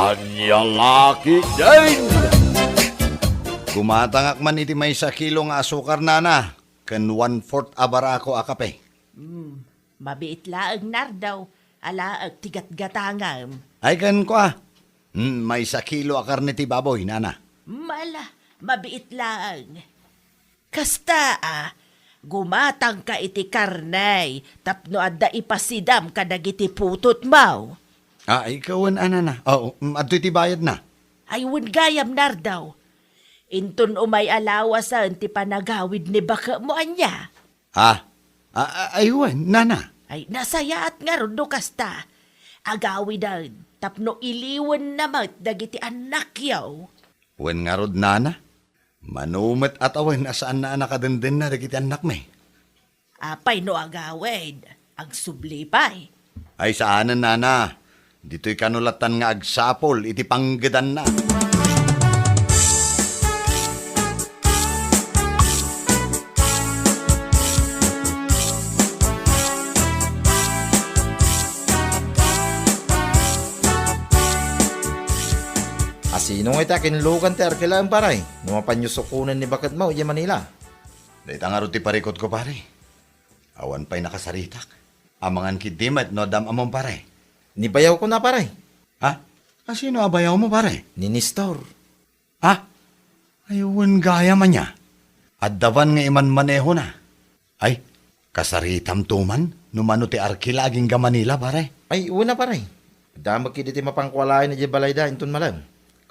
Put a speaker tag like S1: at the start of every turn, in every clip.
S1: Anyang laki din! Gumatangak man iti may 1 kilo nga asukar nana, ken 1/4 abara ako akape.
S2: Mabiit laang nardaw, alaag tigat-gatangam.
S1: Ay ken ko may 1 kilo akar ti baboy nana.
S2: Mala, mabiit laang. Kasta gumatang ka iti karnay, tapno adda ipasidam kadagiti putot mau.
S1: Ikawan anana. Adto iti bayad na.
S2: Ayun gayam nardaw. Inton umay alawasan ti panagawid ni baka mo anya.
S1: Aywan, nana.
S2: Ay nasayaat nga ron do kasta. Agawidan, tapno iliwan namat dagiti anak yaw.
S1: Wen nga rod nana. Manumet at awan asaan na nakadenden na dagiti anak may.
S2: Apay no agawid, ang sublipay.
S1: Ay saanan nana. Dito'y kanulatan nga agsapol, iti panggedan na.
S3: Asinong iti akinlukan ti arkilaan paray. Numapanyusukunan ni Bakat Mau, iya Manila.
S1: Dahita nga ti parikot ko pare. Awan pa'y nakasaritak. Amangan kidimat no dam among pare.
S3: Nibayaw ko na paray.
S1: Sino abayaw mo pare?
S3: Ni Nestor.
S1: Ayun gaya man niya. Addawan nga iman maneho na. Ay, kasaritam tuman. Numano ti arkila aging ga Manila pare.
S3: Ay, una paray. Damag kiti mapangkwalain na di balayda inton malam.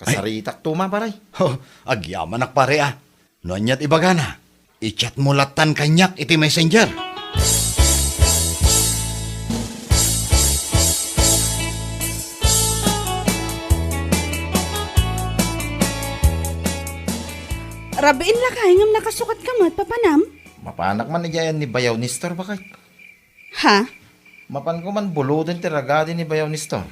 S3: Kasaritak tuma paray.
S1: Agyaman ak pare Noanyat ibagana. I-chat mo latan kanyak iti messenger.
S4: Rabiin la kay ngam nakasukat ka mat, papanam?
S3: Mapanak man niyayan ni Bayaw Nestor bakay.
S4: Ha?
S3: Mapan ko man buludin ti ragadi ni Bayaw Nestor.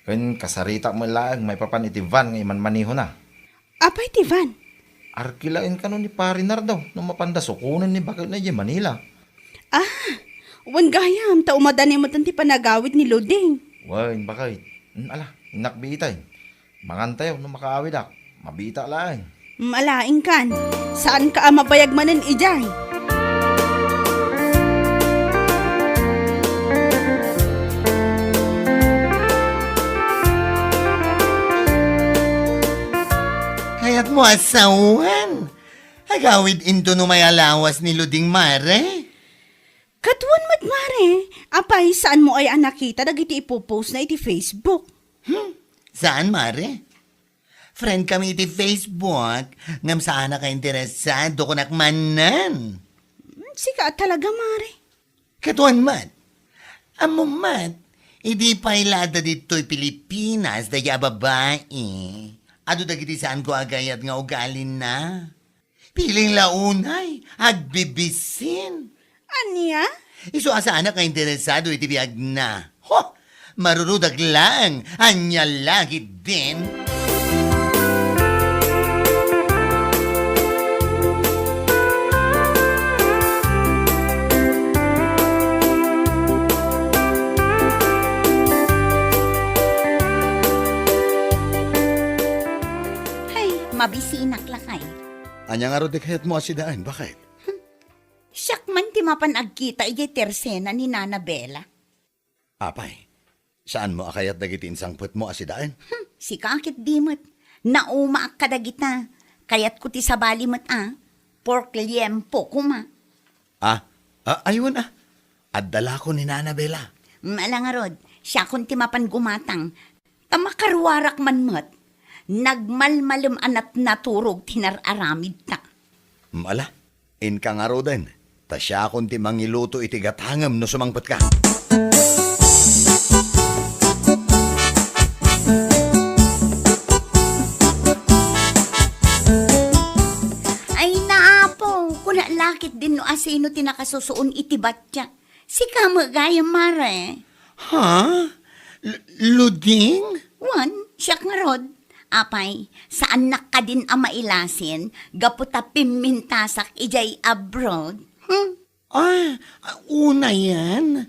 S3: Kaya kasaritak mo laang may papan iti van nga iman maniho na.
S4: Apay ti Van?
S3: Arkilain ka nun ni Parinar daw nung mapanda sukunan ni Bakat na di Manila.
S4: Wan gayam, taumadani mo ti panagawid ni Loding.
S3: Wain bakay. Ala, inakbiitay. Mangantayaw nung makaawid ak. Mabita laang.
S4: Malaing kan, saan ka mabayag manen ijay?
S1: Kaya't mo asawan. Agawid into no may alawas ni Luding Mare.
S4: Katuan mat mare, apay saan mo ay nakita dagiti ipopost na iti Facebook?
S1: Saan Mare? Friend kami iti Facebook. Ngam saan ka interesado ko nakmanan.
S4: Sika talaga mare.
S1: Katuan mat. Amo mat. Idi pa ilada dito'y Pilipinas daya babae. Ado dagiti saan ko agayat nga ugalin na. Piling launay, agbibisin.
S4: Anya?
S1: Iso asana ka interesado iti biyag na. Marurudag lang, anya lagi din.
S5: Mabisinak lakay.
S1: Anya nga ro dikayat mo asidaan, bakit?
S5: Siyak man ti mapanagkita ijay tersena ni Nana Bella.
S1: Apay, saan mo akayat dagiti insangput mo asidaan?
S5: Si kakit dimot. Nauma ak kadagita. Kayat ko ti sabali mat Pork liempo kuma.
S1: Ayun Addala ko ni Nana Bella.
S5: Malangarod, siya kun ti mapan gumatang. Tamakarwarak man mat. Nagmalmalum anat naturog tinararamid ta.
S1: Mala, in ka nga ro din. Ta siya kung ti mangiluto iti gatangam no sumangpat ka.
S5: Ay naapo, kuna lakit din no asino tinakasusuon iti batya. Si kamagaya mare.
S1: Luding?
S5: Wan, siyak nga rod. Apay, saan na ka din ang mailasin, gaputa pimintasak ijay abroad?
S1: Una yan.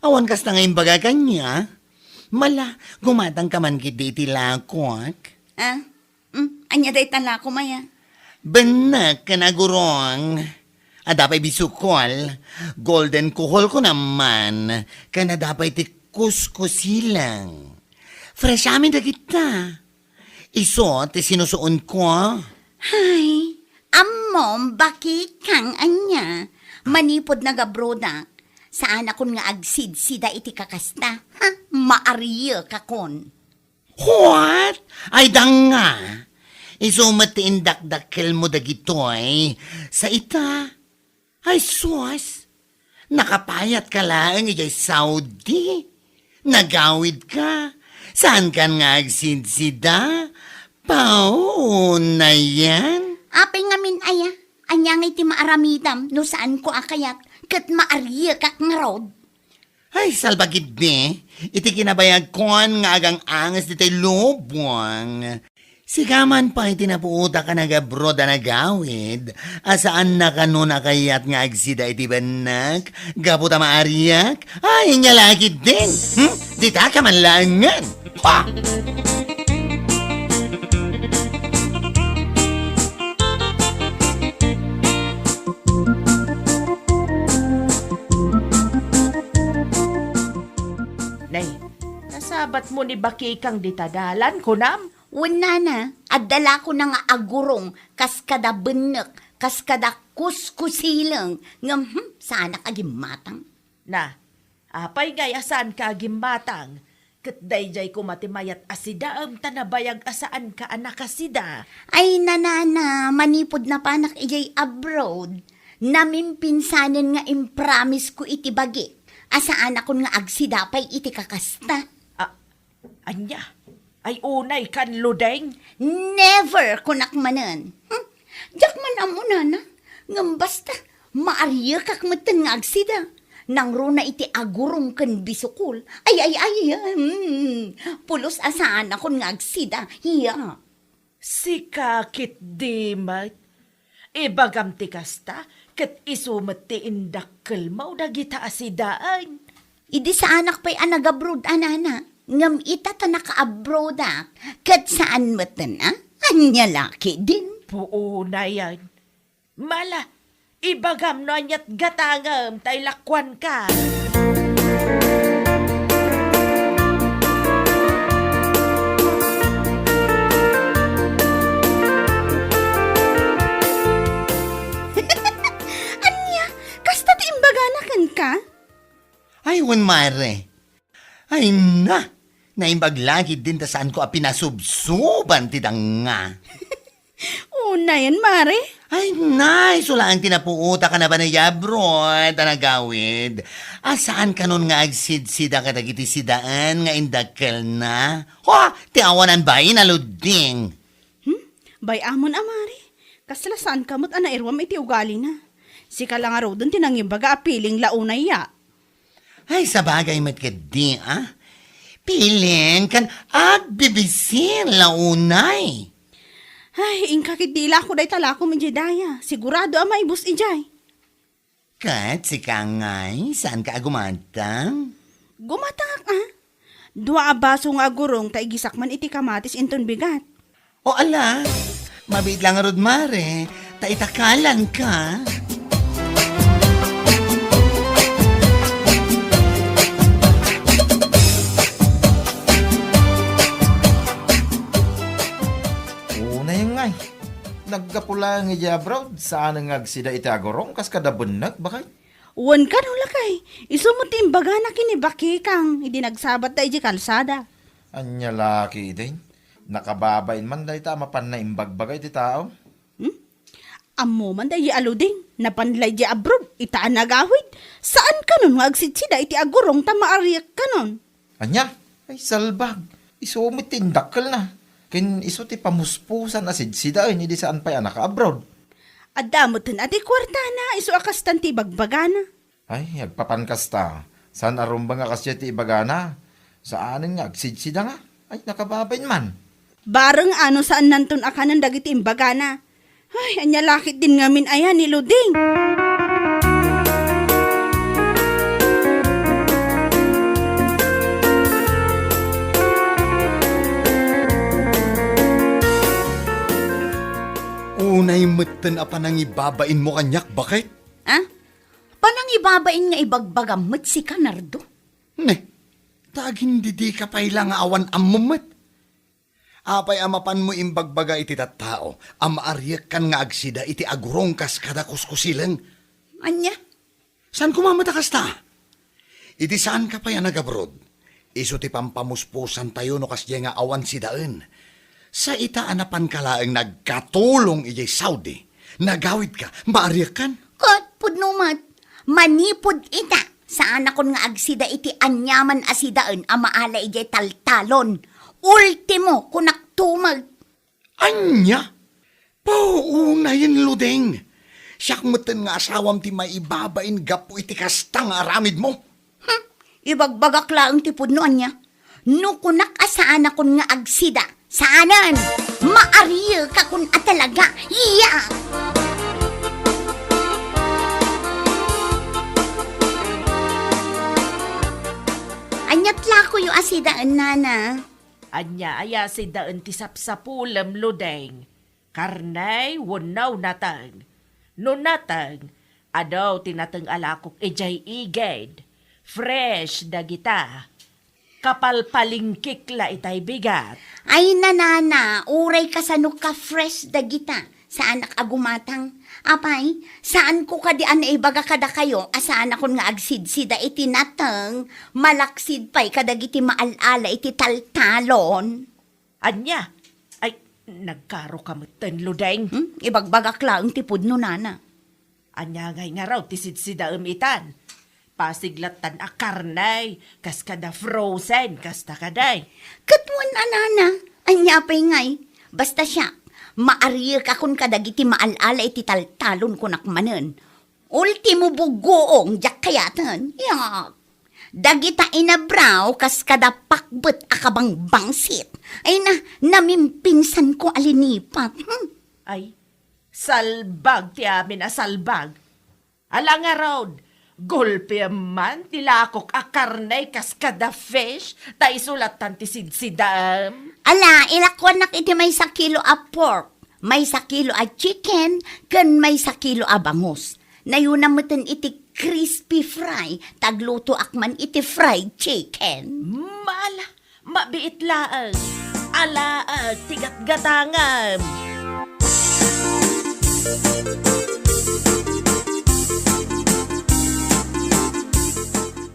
S1: Awan kas na ngayon baga kanya. Mala, gumatang ka man gid iti lakok.
S5: Ah? Anya day tala ko maya.
S1: Benak ka na gurong. Adapay bisukol. Golden kuhol ko naman. Kana dapay ti kuskusilang. Fresh amin na kita. Iso, ti sinusuon ko.
S5: Hay, amom, baki kang anya. Manipod na gabroda. Saan akon nga agsid-sida iti kakasta? Ha? Maariya kakon.
S1: What? Ay danga. Iso matiindak-dakkel mo dagitoy. Sa ita. Ay sus. Nakapayat ka lang ijay Saudi. Nagawid ka. Saan ka nga agsid-sida? Pao na yan?
S5: Apay ngamin aya, anyang iti maaramidam no saan ko akayat, kat maariya kak nga rod.
S1: Ay, salbagid ni. Iti kinabayag kon nga agang angas dito'y lubwang. Sigaman pa iti napuuta ka nagabroda na gawid. Asaan na kano na kayat nga agsida iti banak? Gaputa maariyak? Ay, nga lagi din. Dita ka man langan. Ha!
S2: Nay, nasabat mo ni Baki kang ditadalan ko nam?
S5: Wala na, adala ko na nga agurong, kaskada benek, kaskada kuskusilang, nga sana kagimatang.
S2: Na, apay gayasan ka gimbatang. Kat dayjay ko matimayat asida ang tanabayag asaan ka anak asida.
S5: Ay nanana, manipod na panak ijay abroad, namimpinsanin nga impromise ko iti bagi, asaan akon nga agsidapay iti kakasta.
S2: Anya, ay unay kan ludeng.
S5: Never kunak manan. Diyak man amo na, ngam basta, maariya kak matan nga agsida. Nang runa iti agurong kan bisukul. Ay, pulos asaan akon nga agsida. Hiya.
S2: Si kakit di mat. Ibagam ti kasta, kat isumat ti indakkel mau dagita asidaan.
S5: Idi sa anak pa'y anagabrod anana. Ngam ita ta naka-abroad kat saan matan anya laki din.
S2: Puo na yan. Mala, ibagam no anyat gatangam tay lakwan ka.
S4: Anya, kasta ti imbaganakan ka?
S1: Ay, wan mare. Ay na. Naimbaglagid din ta saan ko a pinasubsuban ti danga.
S4: Una yan, mare.
S1: Ay, nice. Wala ang tinapuuta ka na ba na yabro? Tanagawid. Asaan ka nun nga agsid-sida ka dagiti sidaan nga indakkel na? Ha! Tiawanan ba inaluding?
S4: Bay amon amare. Kasla saan kamot ana irwam iti ugali na. Si kalangaro dun tinangimbaga apiling launay ya.
S1: Ay, sa bagay matkadi, ah? Piling kan agbibisin launay.
S4: Ay, ingkakidila ko day tala ko medya sigurado ama ibus ijay.
S1: Kat, si Kangay, saan ka agumantang?
S4: Gumatang Dua abaso nga gurong ta igisak man iti kamatis inton bigat.
S1: O ala, mabit lang rod mare, taitakalan ka.
S3: Una yung ngay. Nagkapula nga iya abroad. Saan nga agsida iti agurong? Kas kada benag, bakay?
S4: Wan ka no lakay. Isumot imbaga na kinibaki kang hindi nagsabat da iji kalsada.
S3: Anya laki din. Nakababain man dahi ta mapan na imbagbagay ti tao.
S4: Amo man da aluding. Napanlay di abroad. Itaan nagawid. Saan ka nun nga agsitsida iti agurong ta maariyak ka nun?
S3: Anya? Ay salbag. Isumit tindakkel na. Kin iso ti pamuspusan asid sida ay hindi saan pa'y anak abroad.
S4: Adamotin ati kwarta na. Iso akastan ti bagbagana.
S3: Ay, agpapankas ta. Saan arumba nga kasya ti ibagana? Saanin nga agsidsida nga? Ay, nakababain man.
S4: Bareng ano saan nanton akanan dagiti imbagana. Ay, anya lakit din ngamin ayan ni Luding.
S1: Naimatan apa nang ibabain mo kanyak, bakit?
S5: Ha? Panang ibabain nga ibagbagamot si Kanardo?
S1: Ne, tagin di ka pa ilang awan amumat. Apay amapan mo imbagbaga iti tattao, amaaryak kan nga agsida iti agurong kas kada kuskusilang.
S5: Anya?
S1: Saan kumamatakas ta? Iti saan ka pa yan nag-abroad? Iso ti pampamuspusan tayo no kasya nga awan si daan. Sa itaanapan ka laang nagkatulong ijay Saudi. Nagawid ka, maaryak kan?
S5: Kat pudnumat, manipod ita. Saan akon nga agsida iti anyaman asidaan amaala ijay taltalon. Ultimo kunak tumag.
S1: Anya? Pauunayin ludeng. Siyak matan nga asawam ti maibabain gapo iti kastang aramid mo.
S5: Ibagbagak laang tipod no anya. No kunak asaan akon nga agsida. Saanan? Maariyo ka kun atalaga. Iya! Anyat lako yung asidaan, nana.
S2: Anya aya si daan ti sapsapulam ludeng. Karnay wunaw natang. No natang, adaw tinatang alakok ejay iged. Fresh dagita. Kapal palingkik la itay bigat.
S5: Ay nanana, uray ka sa ka fresh dagita. Saan agumatang? Apay, saan ko kadian na ibaga kada kayo? Asaan akon nga agsidsida iti natang, malaksid pa'y kadagiti maalala iti taltalon.
S2: Anya, ay nagkaro kamatan ludeng.
S5: Ibagbagak lang tipod no nana.
S2: Anya ngay nga raw tisid-sida umitan. Pasiglatan a karnay, kas kada frozen, kas takaday.
S5: Katuan anana, anya pa'y ngay. Basta siya, maariyak akon kadagiti maalala iti taltalon ko nakmanen. Ultimo bugoong jak kayatan. Yak. Dagita inabraw kas kada pakbet akabang bangsit. Ay namimpinsan ko alinipat.
S2: Ay, salbag ti amin a salbag. Alang nga raw, golpe man tilakok a karnay kas kada fish, ta isulatan ti sidsidam.
S5: Ala, ilakwan nak iti may 1 kilo a pork, may 1 kilo a chicken, kan may 1 kilo a bangus. Nayunamatan iti crispy fry, tagluto akman iti fried chicken.
S2: Mala, mabiit laang. Ala, tigat-gatangam.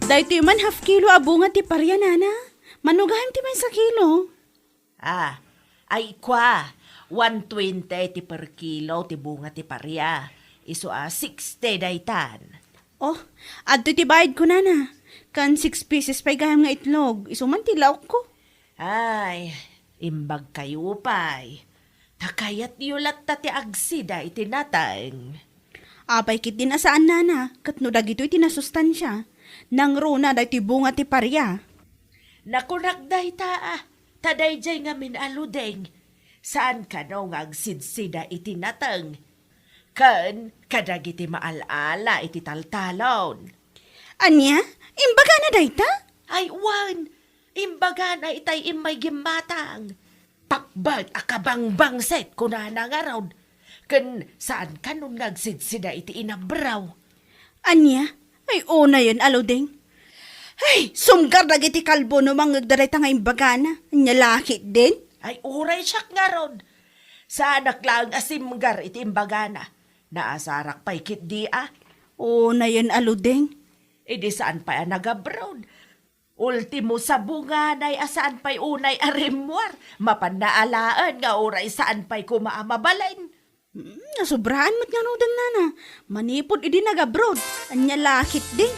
S4: Dahito man half kilo abunga ti parya, nana. Manugahim ti may 1 kilo.
S2: Ay kwa, 120 ti per kilo ti bunga ti parya. Iso 60 daytan.
S4: Oh, adto ti bayad ko, nana. Kan 6 pieces pa'y gaham nga itlog. Isuman ti lauk ko.
S2: Ay, imbag kayo pa'y. Takayat yulat ta ti agsida iti natang.
S4: Apay kit din asaan, nana. Katno dagito iti nasustansya. Nang rona da ti bunga ti parya.
S2: Nakunak day ta taday jay nga minaludeng. Saan ka no nga agsidsida iti natang? Kan kadagiti maalala iti taltalon.
S4: Anya? Imbaga na dayta?
S2: Ay wan, imbaga na itay imay gimatang. Pakbag akabang set kuna na nga raw. Kan saan ka nun nagsidsida iti inabraw?
S4: Anya? Ay, una yun, aludeng. Ay, sumgar dagiti kalbo no mangagdaray ta nga imbaga na. Anya lakit din.
S2: Ay uray siyak nga raw. Saan naklang asimgar iti imbaga na. Naasarak pa'y kit di
S4: Una yun, aludeng.
S2: Idi saan pa nag-abroad? Ultimo sa bunganay asaan pa'y unay arimwar. Mapanaalaan nga oray saan pa'y kumaamabalain.
S4: Nasubraan mo't nga nudan, nana. Manipod idi nag-abroad. Anya lakit din.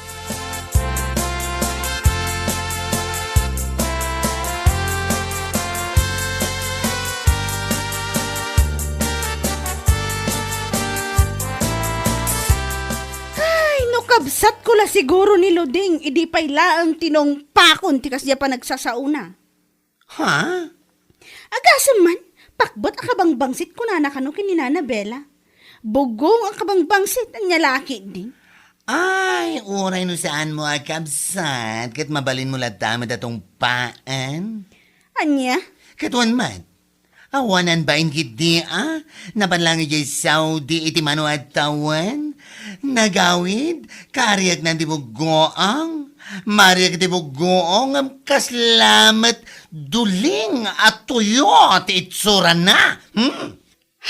S4: Kabsat ko la siguro ni Loding, idi pa'y laang tinong pakon tikas niya pa nagsasauna.
S1: Ha?
S4: Agasan man, pakbot akabang bangsit ko na nakano kin ni Nana Bella. Bugong akabang bangsit, anya laki din.
S1: Ay, uray no saan mo akabsat, kat mabalin mo latamad atong paan.
S4: Anya?
S1: Katuan man, Awanan ba gidi Nabanlangi jay Saudi iti manuad tawan? Nagawid, kariyak ng dibugoang. Mariyak dibugoang am kaslamat duling at tuyo ti itsura na.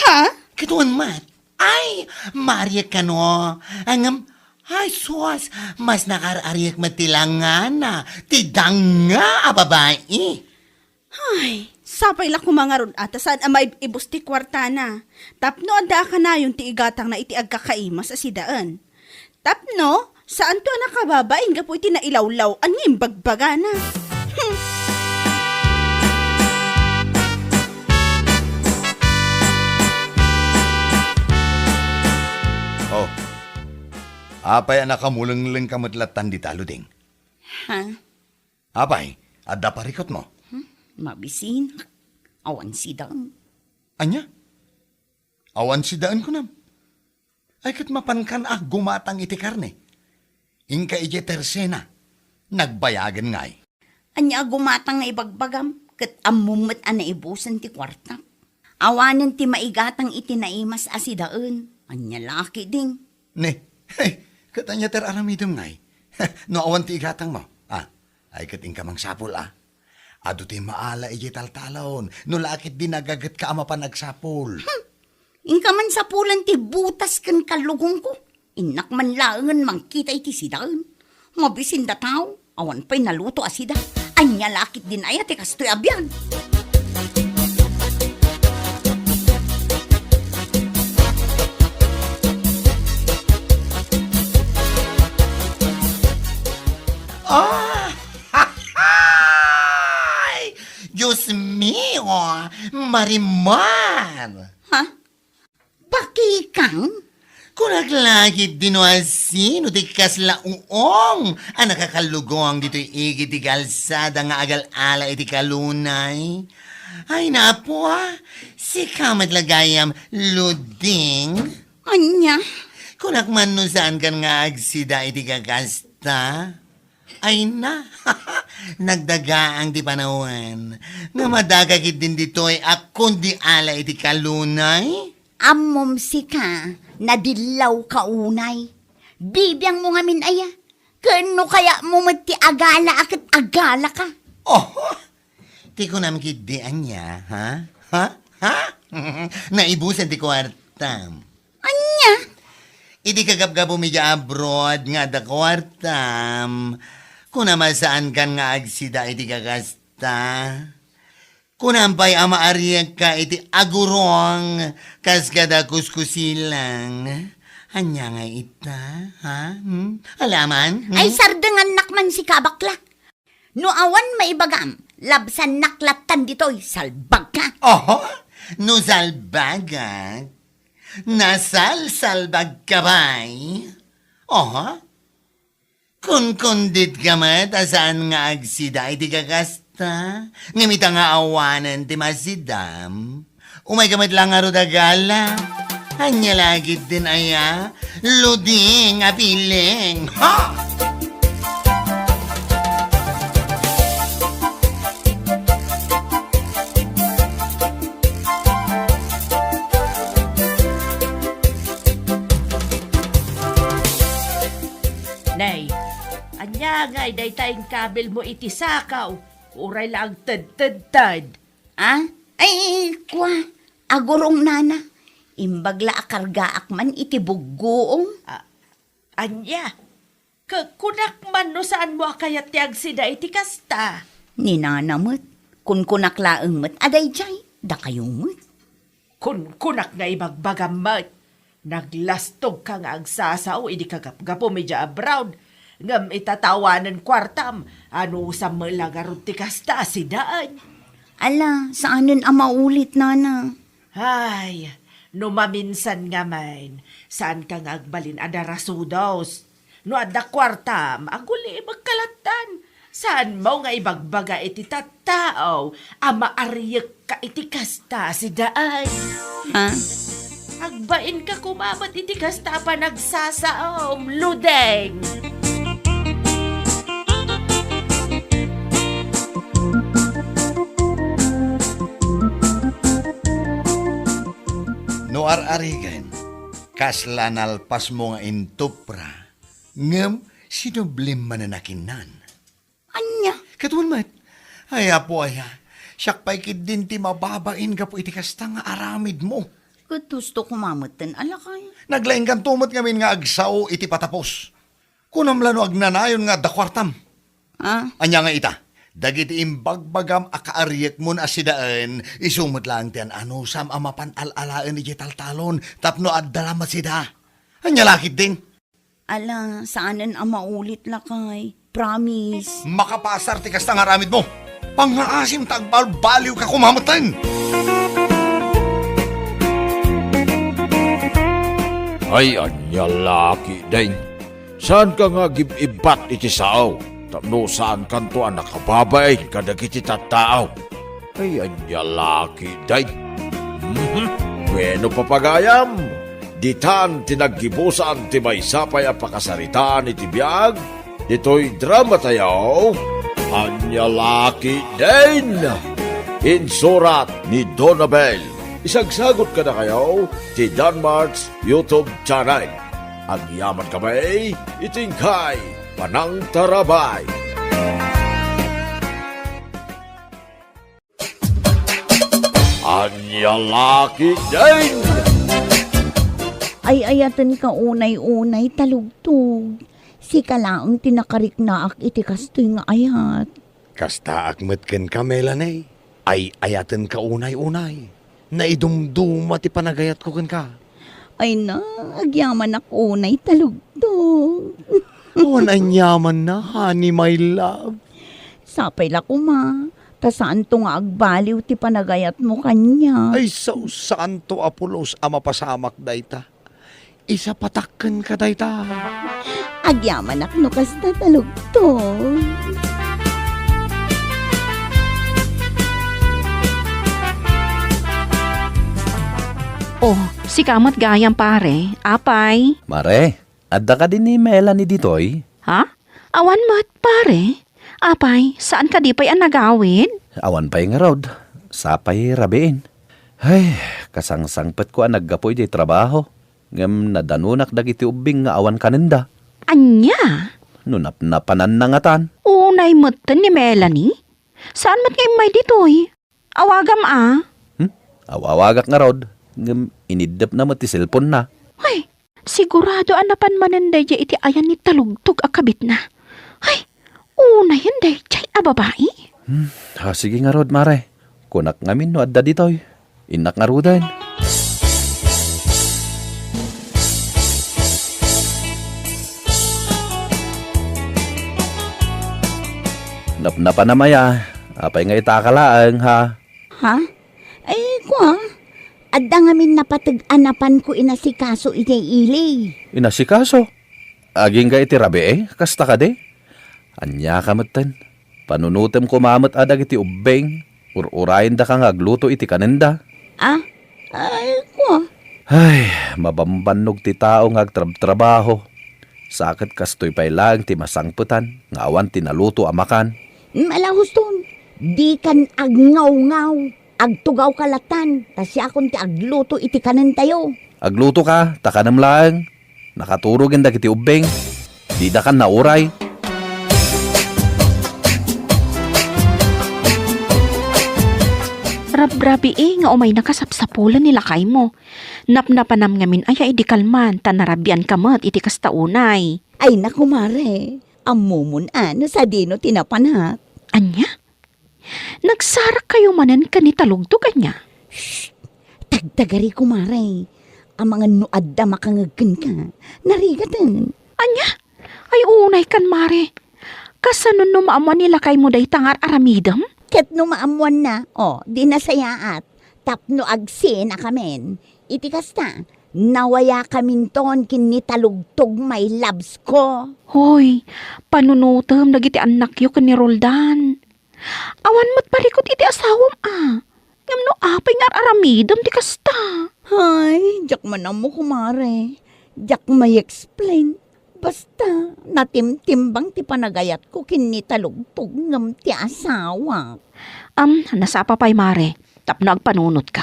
S4: Ha?
S1: Kituan mat. Ay, mariyak ka no. Angam, ay sus, mas nakarariyak matilangan na. Tidang nga, babae.
S4: Ay, sapay la kumangarod ata saan ama ibusti kwarta na. Tapno anda ka na yung tiigatang na iti agkakaimas asidaan. Tapno, saan to nakababain ka po iti nailawlaw ang imbagbaga na.
S6: Oh. Apay anak kamulang kamatlatan di talo ding.
S5: Ha?
S6: Apay, adda parikot mo.
S5: Mabisin. Awan sidang.
S6: Anya? Awan si daan ko nam. Ay kat mapankan gumatang iti karne. Inka ije tersena. Nagbayagan ngay.
S5: Anya gumatang nga ibagbagam. Kat amumot na ibusan ti kwarta. Awanan ti maigatang iti naimas asidaan. Anya laki ding.
S6: Ne, hey, katanya ter aramidom ngay. No awan ti igatang mo. Ay kat inka mang sapul Ado ti maala ije taltalon. No lakit din nagagat ka ama pa nagsapul.
S5: Inka man sa pulan ti butas kan kalugong ko. Inak man laangan mangkita iti sidaan. Mabisin da tao. Awan pa'y naluto asida. Anya lakit din ay ati kastoy abyan.
S1: Ay! Diyos mio! Marimar!
S5: Ha? Bakikang?
S1: Kung naglagit dinoasin, o di kasla uong, ang nakakalugong dito'y igit di kalsada nga agal-ala iti kalunay. Ay napo si kamadlagayam luding.
S5: Anya?
S1: Kung nakmanusaan kan nga agsida iti kakasta, ay na, nagdagaang di panawan, nga madagagit din dito'y akong di ala iti kalunay.
S5: Amom si ka, nadilaw ka unay. Bibiyang mo nga min aya. Kano kaya mo mati agala akit agala ka?
S1: Oh, di ko naman kidian niya, ha? Ha? Ha? Naibusan di kwartam.
S5: Anya?
S1: Idi kagabgabo medya abroad nga da kwartam. Kung namasaan kan nga agsida iti kagasta. Kung nampay ama ariyak ka iti agurong kas kada kuskusilang. Anya nga ita, ha? Alaman?
S5: Ay sardangan nakman si kabakla. No awan maibagam, labsan naklatan dito'y salbag ka.
S1: Oh, no salbagat. Nasalsalbag ka ba'y? Oh, kung kundit ka mat, asaan nga agsida, iti kakasta. Ngamita nga awanan, ti masidam. Umay kamat lang aro dagala. Anya lagit din aya, luding apiling. Ha!
S2: Nay, anya nga day tayong kabel mo iti sakaw. Uray lang tad.
S5: Ah? Ay, kwa. Agurong nana. Imbagla akargaak man iti buggoong.
S2: Anya, kunak man no saan mo akayat tiyag sida iti kasta.
S5: Ninanamot. Kun kunaklaang mat aday jay. Da kayong mat.
S2: Kunak nga ibagbagamat. Naglastog ka nga agsasaw, idi kagapgapo medya abroad. Ngam itatawanan kwartam, ano sa malagarod ti kasta si daan.
S5: Ala, saanin ang maulit, nana?
S2: Ay, no maminsan nga man, saan ka nga agbalin adarasudos? No adda kwartam, aguli magkalatan. Saan mo nga ibagbaga iti tattao, ama ariyak ka iti kasta si daan.
S5: Ha?
S2: Agbain ka kumamat iti kasta pa nagsasaom, ludeng!
S6: ar-arigan. Kasla nalpas mo nga intupra. Ngam, sinublim mananakinan.
S5: Anya?
S6: Katuan mat. Ay, apo aya. Siyak pa'y din ti mababain ka po iti kasta nga aramid mo.
S5: Gusto ko mamutan, alakay.
S6: Naglaing kan tumot ngamin nga agsaw iti patapos. Kunamlano agnanayon nga dakwartam.
S5: Ah?
S6: Anya nga ita. Dagiti imbagbagam akaariyak mo na sidaan, isumot lang tiyan ano sam amapan alalaan ni taltalon, tapno at dalamat sida. Anya lakit din.
S5: Ala, saanan ang maulit lakay? Promise.
S6: Makapasar ti kasta nga ramid mo. Pangaasim tagbal-baliw ka kumamatan.
S7: Ay, anya laki din. Saan ka nga gibibat iti sao? Tapno saan kanto ang nakababain kadagiti tattao? Ay, anya laki din. Bueno papagayam. Ditan tinaggibusan ti may sapay ang pakasaritaan iti biyag. Dito'y drama tayo. Anya laki din. Insurat ni Donabel. Isagsagot ka na kayo ti Danmarks YouTube channel. Ang yaman kamay, itingkay, panang tarabay. Anya laki din.
S5: Ay ayatan ka unay-unay talugtog. Si kalaang tinakarik na ak iti kastoy nga ayat.
S6: Kasta akmet ken ka, Melanie. Ay ayaten ka unay-unay. Naidumduma ti panagayat ko ken ka.
S5: Ay na, agyaman ak unay talugtog.
S6: Awan anyaman na, honey, my love.
S5: Sapay la kuma. Ta saan to nga agbaliw ti panagayat mo kanya.
S6: Ay, so saan to Apolos ama pasamak dayta? Isa patakken ka dayta.
S5: Agyaman ak no kasta talugtog.
S8: Oh, si kamot gayang pare. Apay.
S9: Mare, adda ka din ni Melanie ditoy?
S8: Ha? Awan mat pare. Apay, saan ka di pa'y ang nagawid?
S9: Awan pa'y nga rod. Sapay rabiin. Ay, kasangsangpet ko ang naggapoy di trabaho. Ngam nadanunak dagiti ubing nga awan kanenda.
S8: Anya?
S9: Nunap-napanan na nga tan.
S8: Unay mutten ni Melanie? Saan mat kayo may ditoy? Awagam
S9: Awawagak nga rod. Ngam inidap na mo ti cellphone na.
S8: Ay, sigurado anapan mananday di iti ayan ni talugtog akabit na. Ay, unay hindi chay babae.
S9: Sige nga rod, mare. Kunak ngamin no adda ditoy. Inak nga rodan. Napnapa na maya. Apay nga itakalaang ha.
S5: Ha? Ay, kwa. Adda ngamin napatag-anapan ko inasikaso iti ilay.
S9: Inasikaso. Aging ka iti rabi kasta ka de. Anya kamatan. Panunutem ko mamot adag iti ubeng. Ururayin da kang agluto iti kanenda.
S5: Ah? Ay, kwa.
S9: Ay, mabambanog ti tao nga agtrab-trabaho. Sakit kastoy pay lang ti masangputan. Ngawan tinaluto amakan.
S5: Malahuston. Di kan agngaw-ngaw. Agtugaw kalatan. Tasya akong ti agluto iti kanan tayo.
S9: Agluto ka, takanam lang. Nakaturog ang dagiti ubeng. Di da kan nauray.
S8: Rab-rabi nga umay nakasapsapulan nila kay mo. Napnapanam ngamin ay di kalman, tanarabian kamat iti kastaunay.
S5: Ay, naku mare. Amumun sa dino tinapanhat.
S8: Anya? Nagsarak kayo manan ka ni talugtog anya?
S5: Tagdagari ko mare. Ang mga nuad da makangagkan ka. Narigatan.
S8: Anya? Ay unay kan mare. Kasanon no maamuan nila kay mo day tangar aramidam?
S5: Ket no maamuan na, di nasayaat. Tapno agsi na kamen. Iti kasta, nawaya kamin ton kinitalugtog may labs ko.
S8: Hoy, panunutom dagiti anak yo ken ni Roldan. Awan mo't palikot iti asawam Ngam no apay nga aramidam di kasta.
S5: Ay, jak man mo kumare. Jak may explain. Basta, natimtimbang ti panagayat ko kinitalugtog ngam ti asawa.
S8: Nasapa pa'y mare, tapno agpanunot ka.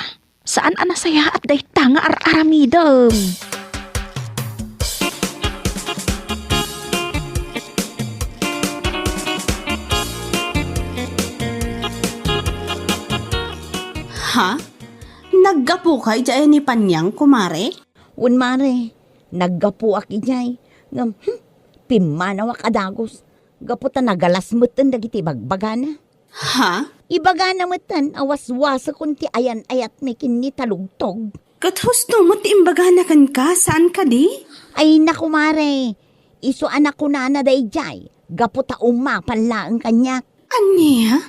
S8: Saan anasaya at dayta nga aramidem?
S4: Ha? Naggapo ka dyan ni Panyang, kumare?
S5: Un mare, naggapu ak ijay. Ngam, pimanawak adagos. Gaputa nagalas mutan dagiti bagbagana.
S4: Ha?
S5: Ibagana mutan awas-wasa kunti ayan-ayat ni kinni talugtog.
S4: Kat husto mo ti imbaganakan ka, saan ka di?
S5: Ay naku mare, iso anak ko na dayjay. Gaputa umapanlaang kanyak.
S4: Anya?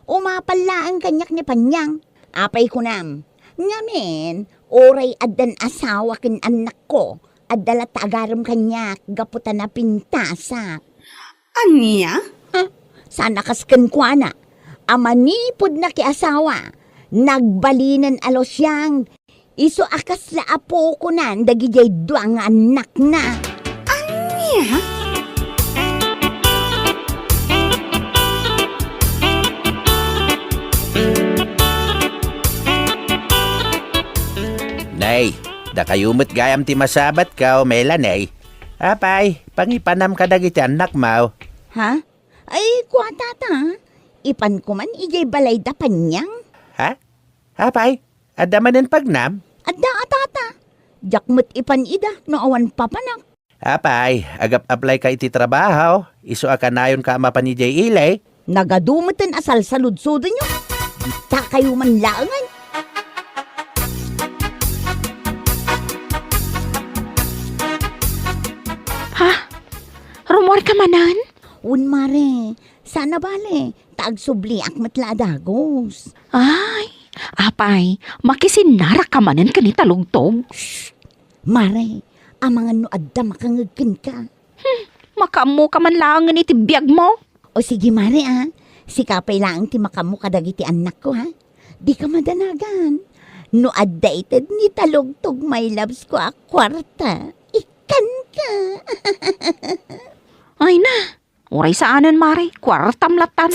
S5: Umapanlaang kanyak ni Panyang. Apay ko nam. Ngamen, oray adan asawa kin anak ko. Adala tagaram kanyak, gaputa na pintasa.
S4: Anya?
S5: Sana kasken kwa na. Amanipod na ki asawa. Nagbalinan alos yang. Iso akas la apo ko nan, dagijay duang anak na.
S4: Anya?
S3: Nay, da kayumot gayam ti masabat ka o mela, nay. Apay, pangipanam ka dagiti anak mo.
S5: Ha? Ay, kwa tata. Ipan ko man ijay balay da Panyang.
S3: Ha? Apay, adamanin pagnam?
S5: Adda atata. Jakmet ipan ida, no awan papanak.
S3: Apay, agap-apply ka iti trabaho. Iso akanayon ka mapanijay ilay.
S5: Nagadumutin asal sa ludsudo nyo. Dita kayo man laangan.
S8: Ha? Rumor ka manan?
S5: Un mare, sana bale, tagsubli ak matladagos.
S8: Ay, apay, makisinarak ka manan ka ni talugtog.
S5: Mare, amangan no adda makangagkin ka.
S8: Makamu ka man lang iti biyag mo.
S5: O sige mare sikapay lang ti makamu kadagiti anak ko ha. Di ka madanagan. No addated ni talugtog my loves ko a kwarta. Ikan ka.
S8: Ay na, uray saanan mare, kwartam latan.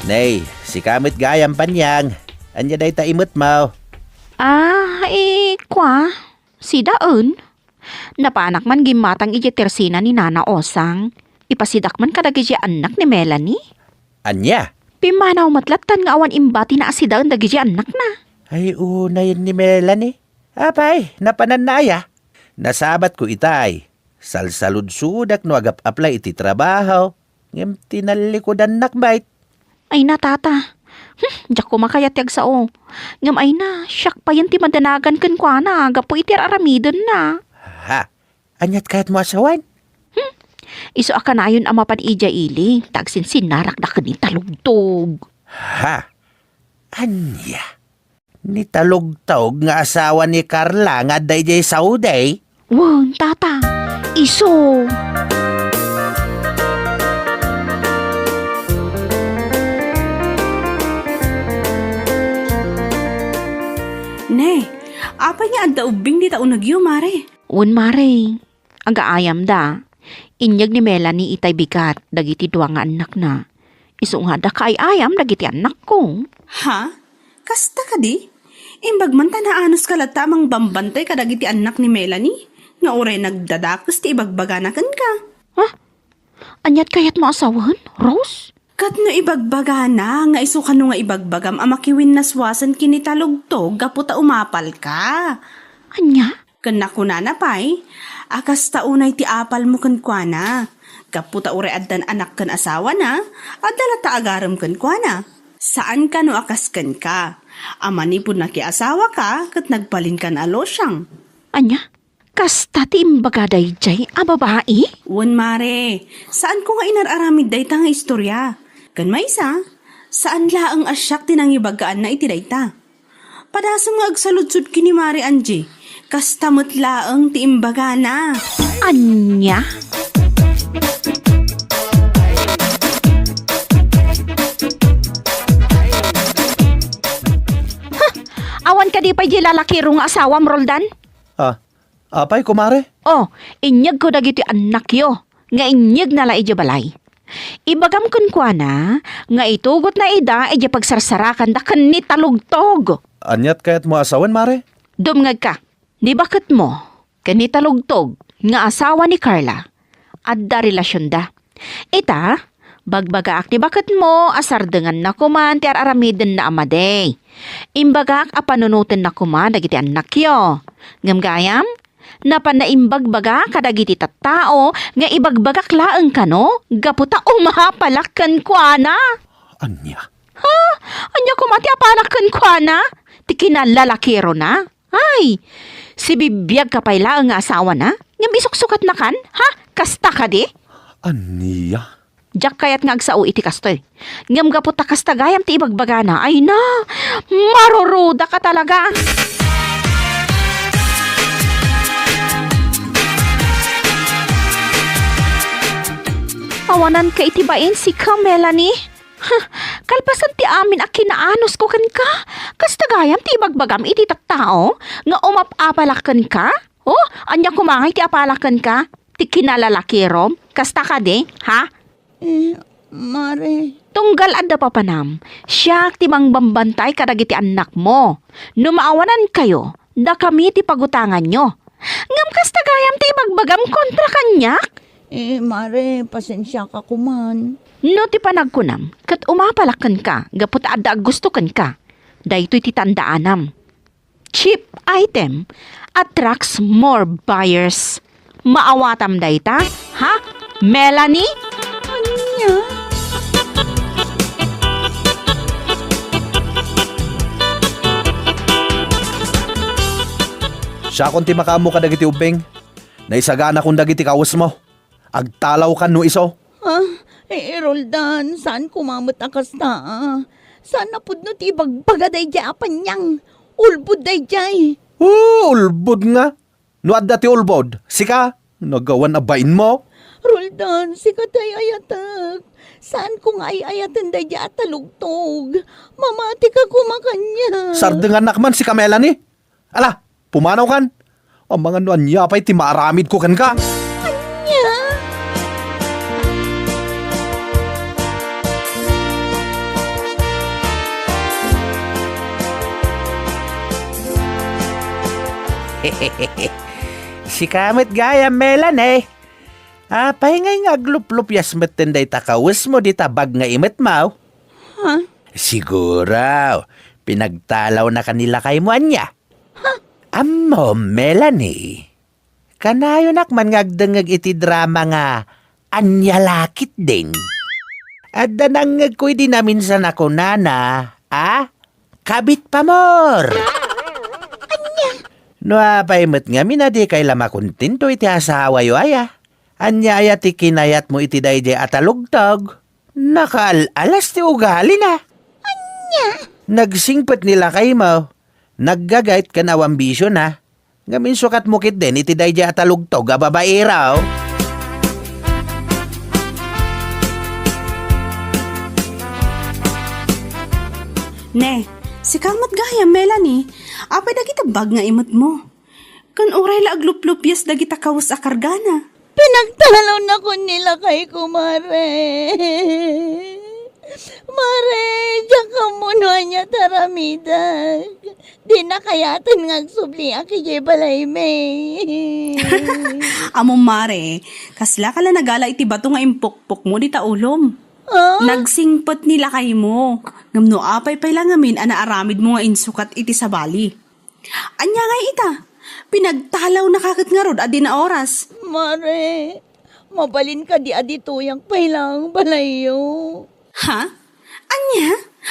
S3: Nay, si kamit gayam Panyang. Anya day ta imot mo.
S8: Kwa, si Daon. Napanak man gimatang iji tersina ni Nana Osang. Ipasidak man kadagi anak ni Melanie.
S3: Anya?
S8: Pimanaw matlatan nga awan imbati na si Daon dagi anak na.
S3: Ay, unay ni Melanie. Apay, napananaya. Nasabat ko itay. Salsalud-sudak no agap-apply iti trabaho. Ngem tinalikodan nakbait.
S8: Ay na, tata. Diyak ko makayatiyag sa o. Ngam ay na, siyak pa yan ti madanagan kan kwa na. Gapo iti aramidon na.
S3: Ha? Anyat kahit mo asawan?
S8: Iso aka na ayon ama pan ija ili. Tagsin sinarak na kani talugtog.
S3: Ha? Anya? Ni talugtog nga asawa ni Carla nga dayjay sauday?
S8: Wan, tata. Iso.
S4: Ne, apa niya adda ubing di taon nagyo, mare?
S8: Un mare. Agaayam da. Inyag ni Melanie itay bigat. Dagiti duwa nga anak na. Iso nga da kay ayam dagiti anak ko.
S4: Ha? Kasta ka di? Imbag man tanaanos ka tamang bambantay kadagiti anak ni Melanie. Nga oray nagdadakos ti ibagbaganakan ka.
S8: Anyat kayat mo asawan, Rose?
S4: Kat no ibagbagana, nga iso ka no nga ibagbagam amakiwin naswasan kinitalugtog, gaputa umapal ka.
S8: Anya?
S4: Kan nakunana pay, akas taunay ti apal mo kan kuana. Gaputa ure addan anak kan asawa na, adala ta agaram kan kuana. Saan ka no akas kan ka? Amanipod na ki asawa ka, kat nagbalin kan alosyang.
S8: Anya? Kasta ti imbagaday jay, babae?
S4: Wan mare, saan ko nga inararamid day ta nga istorya? Kan maysa, saan laang asyak tinangibagaan na iti dayta? Padasam nga agsaludsud kini Mare Angie, kastamot laang ti imbaga na.
S8: Anya? Awan ka di pa di lalaki rong asawam, Roldan?
S3: Apay, kumare?
S8: Oh, inyag ko dagiti anak yo. nga inyag nala ija balay. Ibagam kun kwa na, nga itugot na ida ija pagsarsarakan da kan ni talugtog.
S9: Anyat kayat mo asawan, mare?
S8: Dumngag ka, di bakit mo, kanita lugtog, nga asawa ni Carla, adda relasyon da. Ita, bagbagaak ni bakit mo, asardengan na kuman, ti aramiden na amaday. Imbagak apanunutin na kuman, dagiti anak yo. Ngamgayam, napanaimbagbagak kadagiti tattao, nga ibagbagak laeng kano, gaputa umahapalakkan kwa na.
S9: Anya?
S8: Ha? Anya kumati apalakkan kwa na? Ti kinalalakiro na? Ay, si bibiyag ka pala ang asawa na? Ngam isuksukat na kan? Ha? Kasta ka di?
S9: Anya?
S8: Diyak kayat nga agsao iti kastoy. Ngam gaputa kasta gayam ti ibagbaga na. Ay na, maruruda ka talaga. Awanan ka itibain si ka, Melanie. Kalpasan ti amin a kinaanos ko kan ka. Kasta gayam ti ibagbagam iti tattao nga umapapalakan ka. Oh, anya kumangay ti apalakan ka. Ti kinalalakirom. Kasta ka di, ha?
S5: Mare.
S8: Tunggal adda papanam. Siya ti mangbambantay kadagiti anak mo. Numaawanan kayo, da kami ti pagutangan nyo. Ngam kasta gayam ti ibagbagam kontra kanyak.
S5: Mare, pasensya ka kuman.
S8: No ti panagkunam, kat umapalakan ka, gapot adda gusto kan ka. Daytoy ti tandaanam. Cheap item attracts more buyers. Maawatam dayta, ha? Melanie?
S5: Anya?
S9: Siya kung ti makamu ka dagiti ubeng. Naisagana kung dagiti kawas mo. Agtalaw ka no iso.
S5: Roldan, saan kumamot akas na? Saan napod no ti bagbagaday dya apanyang? Ulbud day jay.
S9: Ulbod nga. No adda ti ulbod. Sika, nagawan na bain mo.
S5: Roldan, sikatay ayatag. Saan ko nga ayatan day dya at talugtog? Mamati ka kumakanya.
S9: Sardengan nakman si Melanie. Ala, pumanaw kan. Ang mga nuan niya pa'y ti maaramid ko kan ka.
S5: Anya?
S3: Si kamit gaya Melanie. Pahingay nga aglup-lupyas metenday takawis mo di tabag nga imet mau.
S5: Ha?
S3: Siguro, pinagtalaw na kanila kay mo anya. Amo, Melanie. Kanayo nakman ngagdengag iti drama nga anya lakit din. At danangag ko'y di namin sa nako nana, kabit pa more. No apaymet nga minadi kay lama kontinto iti asawa yo aya. Anya aya ti kinayat mo iti dayjay atalugtog. Nakaalas ti ugali na. Anya? Nagsingpet nila kay mo. Naggagait ka na ambisyon ha. Ngamin sukat mo kit din iti dayjay atalugtog a babae raw.
S4: Ne, si kamot gaya, Melanie. Apay dagita bag nga imot mo. Kan oray la aglup-lupyas dagita kawas a kargana.
S5: Pinagtalaw na ko nila kay kumare. Mare, diyan ka muna niya taramidag. Di na kayatan ngagsubli aki jay balay may.
S4: Amo mare, kasla ka la nagala iti bato nga impukpok mo di taulom. Nagsingpot nila kay mo. Ngamno apay pay lang amin ana aramid mo nga insukat iti sa bali. Anya nga ita, pinagtalaw na kakit nga rod adi na oras.
S5: Mare, mabalin ka di adituyang pay lang balayo.
S4: Ha? Anya?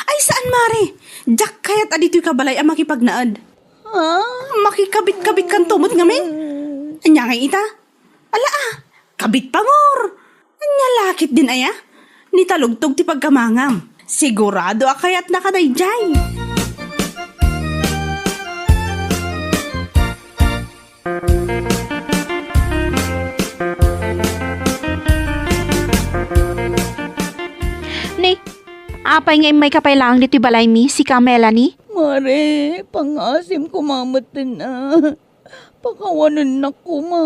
S4: Ay saan mare? Diyak kayat adito'y kabalay ang makipagnaad.
S5: Ha?
S4: Makikabit-kabit kan tumot ngamin? Anya nga ita? Ala kabit pa mor. Anya lakit din aya? Nitalugtog ti pagkamangam. Sigurado akayat nakadayjay.
S8: Ni, apay nga may kapailangan dito balay mi, si ka Melanie?
S5: Mare, pangasim kumamot na. Pakawanan na kuma.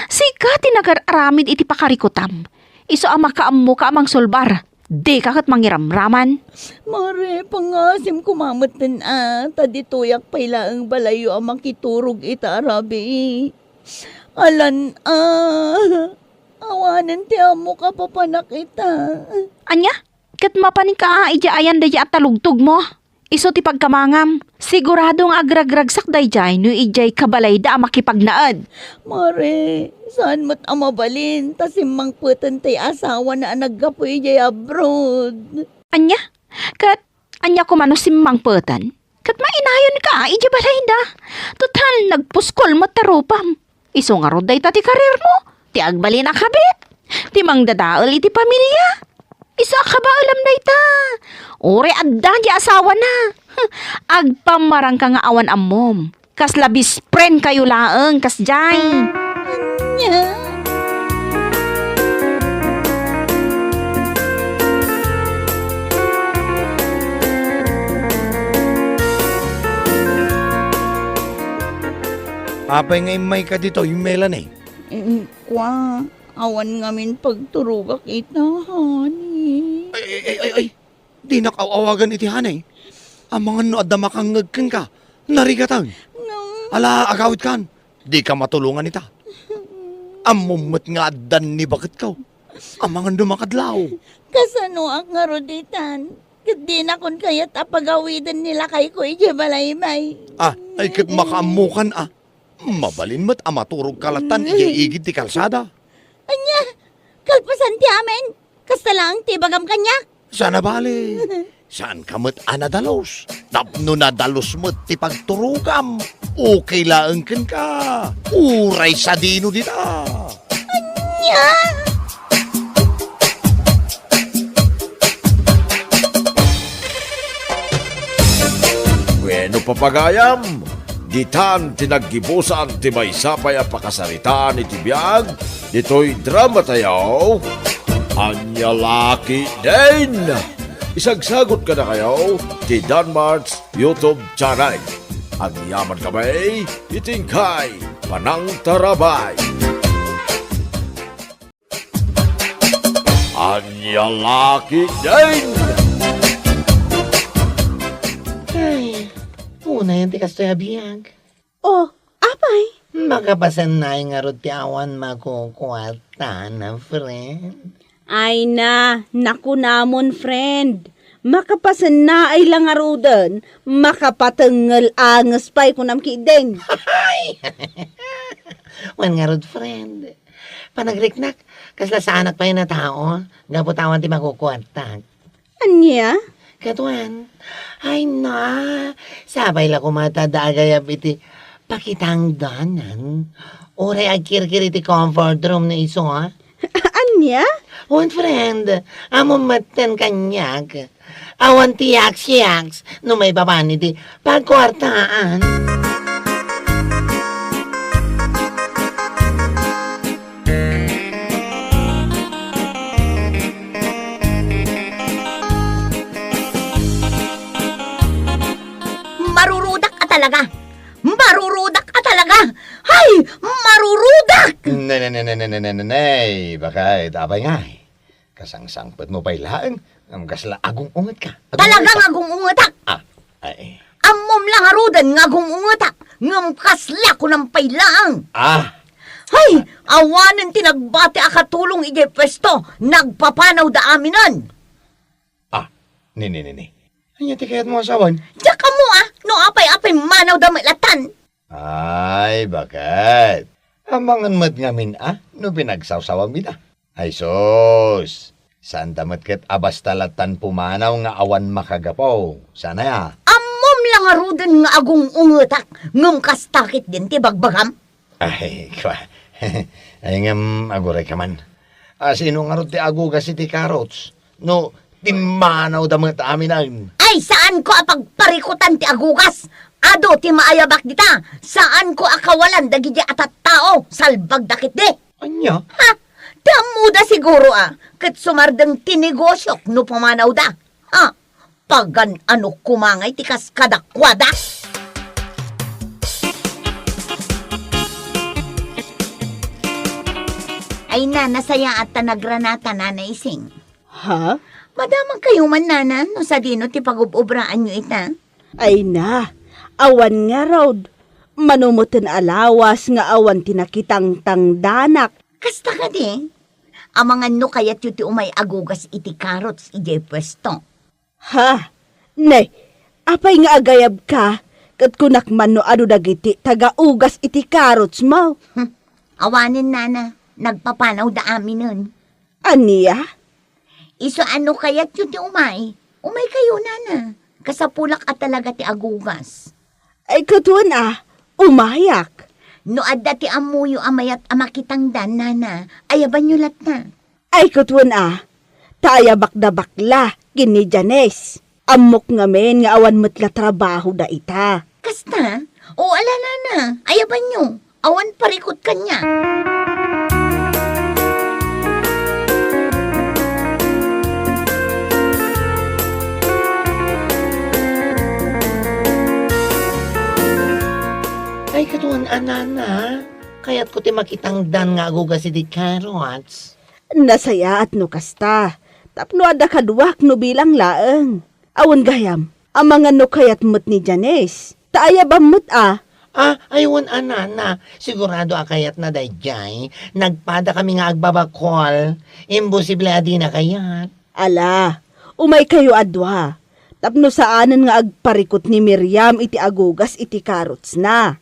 S8: Sika, nagararamid iti pakarikutam. Iso ang makaammo ka amang sulbar. Di ka kat mangiramraman.
S10: Mare, pangasim kumamatan tadi tuyak paila ang balayo ang makiturog ita arabi. Alan awanan ti amo ka papanak ita.
S8: Anya? Kat mapaning ka ija ayan daya at talugtog mo. Iso ti pagkamangam. Siguradong agragragsak dayjay no ijay kabalay da makipagnaad.
S10: Mare, saan mo't amabalin? Tasimang putan tay asawa na naggapoy jay abroad.
S8: Anya? Kat anya ko mano simmang petan. Kat mainayon ka ija balay da. Total nagpuskol mo tarupam. Iso nga roday ta ti karir mo. Ti agbalin a kabit. Ti mangdadaol iti pamilya. Isa ka ba alam na ita? Ore adda di asawa na. Agpamarang ka nga awan amom. Kas labis friend kayo laeng kas jay.
S10: Nya.
S6: Apay ngay may ka dito, yung melan eh.
S10: Kwa, awan ngamin pagturugak ita, honey.
S6: Ay, di nakawawagan iti hanay. Ang mga no adda makangagkan ka, narigatan. Ala, agawit kan, di ka matulungan ita. Amumot nga addan ni bakit ka. Ang mga dumakadlaw.
S10: Kasano ang ngaruditan? Kadi na kun kaya't apagawidan nila kay ko ije balaymay.
S6: Ay kat makaamukan Mabalin mo't amaturog kalatan, igid ti kalsada.
S10: Anya, kalpasan ti amin. Kasta lang ti bagam kanya.
S6: Sana bali. Saan ka mo't anadalos? Tapno na dalos mo't ti pagturugam. Okay laangkin ka. Uray sa dino dita.
S10: Anya!
S7: Bueno papagayam, ditan tinaggibusan ti may sapay a pakasaritaan iti biyag, dito'y drama tayo, Anya Laki din! Isagsagot ka na kayo, ti Danmar's YouTube channel. Ang yaman kamay, itingkay, Panang Tarabay. Anya Laki din!
S1: Ay, una yan ti kastoy abiyag.
S4: Oh, apay.
S1: Makapasan na yung nga ti awan makukuwalta na friend.
S4: Ay na, naku namon friend. Makapasan na ay lang arudan. Makapatengal angas pa'y kunam kideng.
S1: Ay! Wan nga rod friend. Panagriknak, kasla sa anak pa yun na tao, gaputawan ti makukuwalta.
S4: Anya?
S1: Katuan, ay na, sabay la kumatadagayab iti pakitang danan. Oray agkirkir iti comfort room na iso, ha?
S4: Anya?
S1: One friend, amon maten kanyak. Awan ti yaks, no may baban iti pagkwartaan.
S5: Marurudak ka talaga. Marurudak ka talaga. Hay, marurudak!
S6: Nay, bakit abay nga kasangsangpet mo pa'y laang, ang kasla agong ungat ka.
S5: Talagang agong ungatak.
S6: Ay.
S5: Amom lang arudan nga agong ungatak. Ngam kasla ko ng pailaang. Hay, awanan tinagbati akatulong ije pwesto. Nagpapanaw da aminan.
S6: Ni. Anya ti kayat mo asawan?
S5: Diyak ka mo no apay-apay manaw da mailatan.
S6: Ay, bakit? Amangan mat ngamin no pinagsawsawa mida. Ay sos, saan damat kat abas talatan pumanaw nga awan makagapaw. Sana ya.
S5: Amom lang arudan nga agong ungatak. Ngam kastakit din ti bagbagam.
S6: Ay, kwa. Ay ngam aguray ka man. Sino nga ro ti agugas iti karots? No, timanaw damat aminan.
S5: Ay, saan ko apagparikutan ti agugas? Ado ti maayabak dita. Saan ko akawalan dagiti atat tao? Salbag dakit di.
S6: Anya?
S5: Ha? Damo da siguro kat sumardang tinigosyok no pamanaw da. Ha? Pagan ano kumangay ti kaskadakwada. Ay na, nasaya at tanagranata na naising.
S4: Ha?
S5: Madamang kayo man nana, no sa dino ti pagububraan nyo ita.
S4: Ay na, awan nga Rod. Manumutin alawas nga awan tinakitang tangdanak.
S5: Kasta ka di. Amangan no kayat yu ti umay agugas iti karots ijay pwesto.
S4: Ha? Nay, apay nga agayab ka? Kat kunakman no ado dagiti taga-ugas iti karots mo.
S5: Awanin nana, nagpapanaw da amin nun.
S4: Aniya?
S5: Iso ano kayat yu ti umay? Umay kayo nana. Kasapulak at talaga ti agugas.
S4: Ay katuan umayak.
S5: No adda ti amuyo amayat amakitang dan nana, ayaban nyo lat na.
S4: Ay katuan taaya bakda bakla, gini Janes. Amok nga men nga awan metla trabaho da ita.
S5: Kasta? O ala nana, ayaban nyo. Awan parikot kanya.
S1: Ay, katuan anana. Kaya't ko ti makitang dan nga agugas iti karots.
S4: Nasaya at no kasta. Tapno ada kaduak no bilang laeng. Awan gayam, ang mga no kayat mo't ni Janes. Taaya ba mo't
S1: Aywan anana. Sigurado akayat na dayjay. Nagpada kami nga agbabakol. Imposible adi na kayat.
S4: Ala, umay kayo adwa. Tapno saanan nga agparikot ni Miriam iti agugas iti karots na.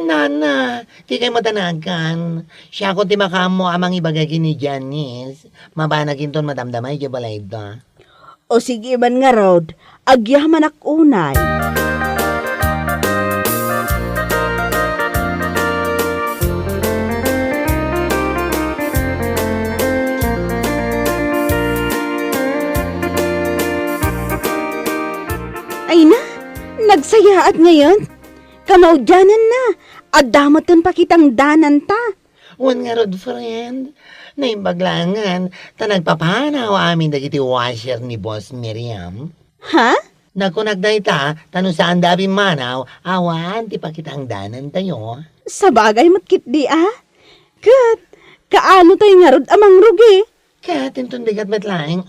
S1: Nana. Di kayo matanagan. Siya ko ti makamo amang ibagagi ni Janice. Mabanagin ton madamdamay di balay da.
S4: O sige man nga Rod, agyaman ak unay. Ay na, nagsayaat ngayon. Kamaudyanan na, adamatan pa kitang danan ta.
S1: Wan nga rod, friend. Naimbaglangan, nagpapanaw amin dagiti washer ni Boss Miriam.
S4: Ha?
S1: Nakunagday ta, tano saan dabi manaw, awan, di pa kitang danan tayo.
S4: Sa bagay matkit di Kat, kaano tayo nga rod amang rugi?
S1: Kaya tintundigat matlaing,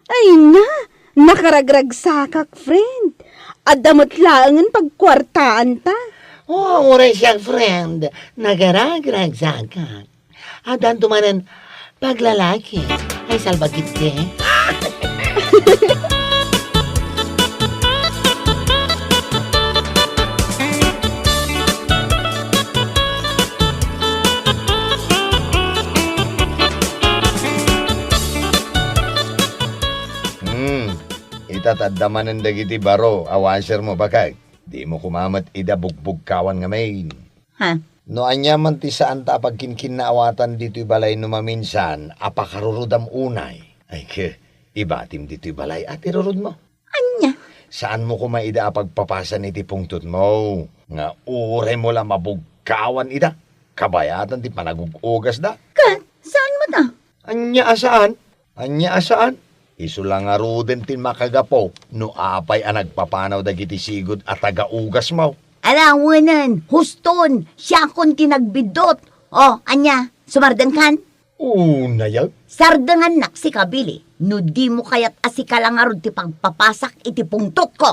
S4: Ay na, nakaragrag sakak, friend. Adamot laangan pagkwartaan ta.
S1: Uray siya, friend. Nagaragrag sakat. Adan tumanan paglalaki. Ay salbagit ke.
S6: Itataddaman ng dagiti baro, awaser mo bakag. Di mo kumamat ida bugbog kawan nga main.
S5: Ha?
S6: No anya man ti saan ta pagkinkin na awatan dito'y balay no maminsan, apakarurudam unay. Ay ke, ibatim dito'y balay at irurud mo.
S5: Anya?
S6: Saan mo kumaida pagpapasan iti pungtut mo? Nga ure mo lang mabugkawan ida. Kabayatan ti panagugugas da.
S5: Kat, saan mo ta?
S6: Anya asaan? Anya asaan? Isu lang nga ruden tin makagapo, no apay ang nagpapanaw dagiti sigod at tagaugas mo.
S5: Alawanan, huston, siya kon tinagbidot. Anya, sumardan kan?
S6: Unayag?
S5: Sardangan nak si kabili. No di mo kayat asikalangarod ti pagpapasak iti pungtot ko.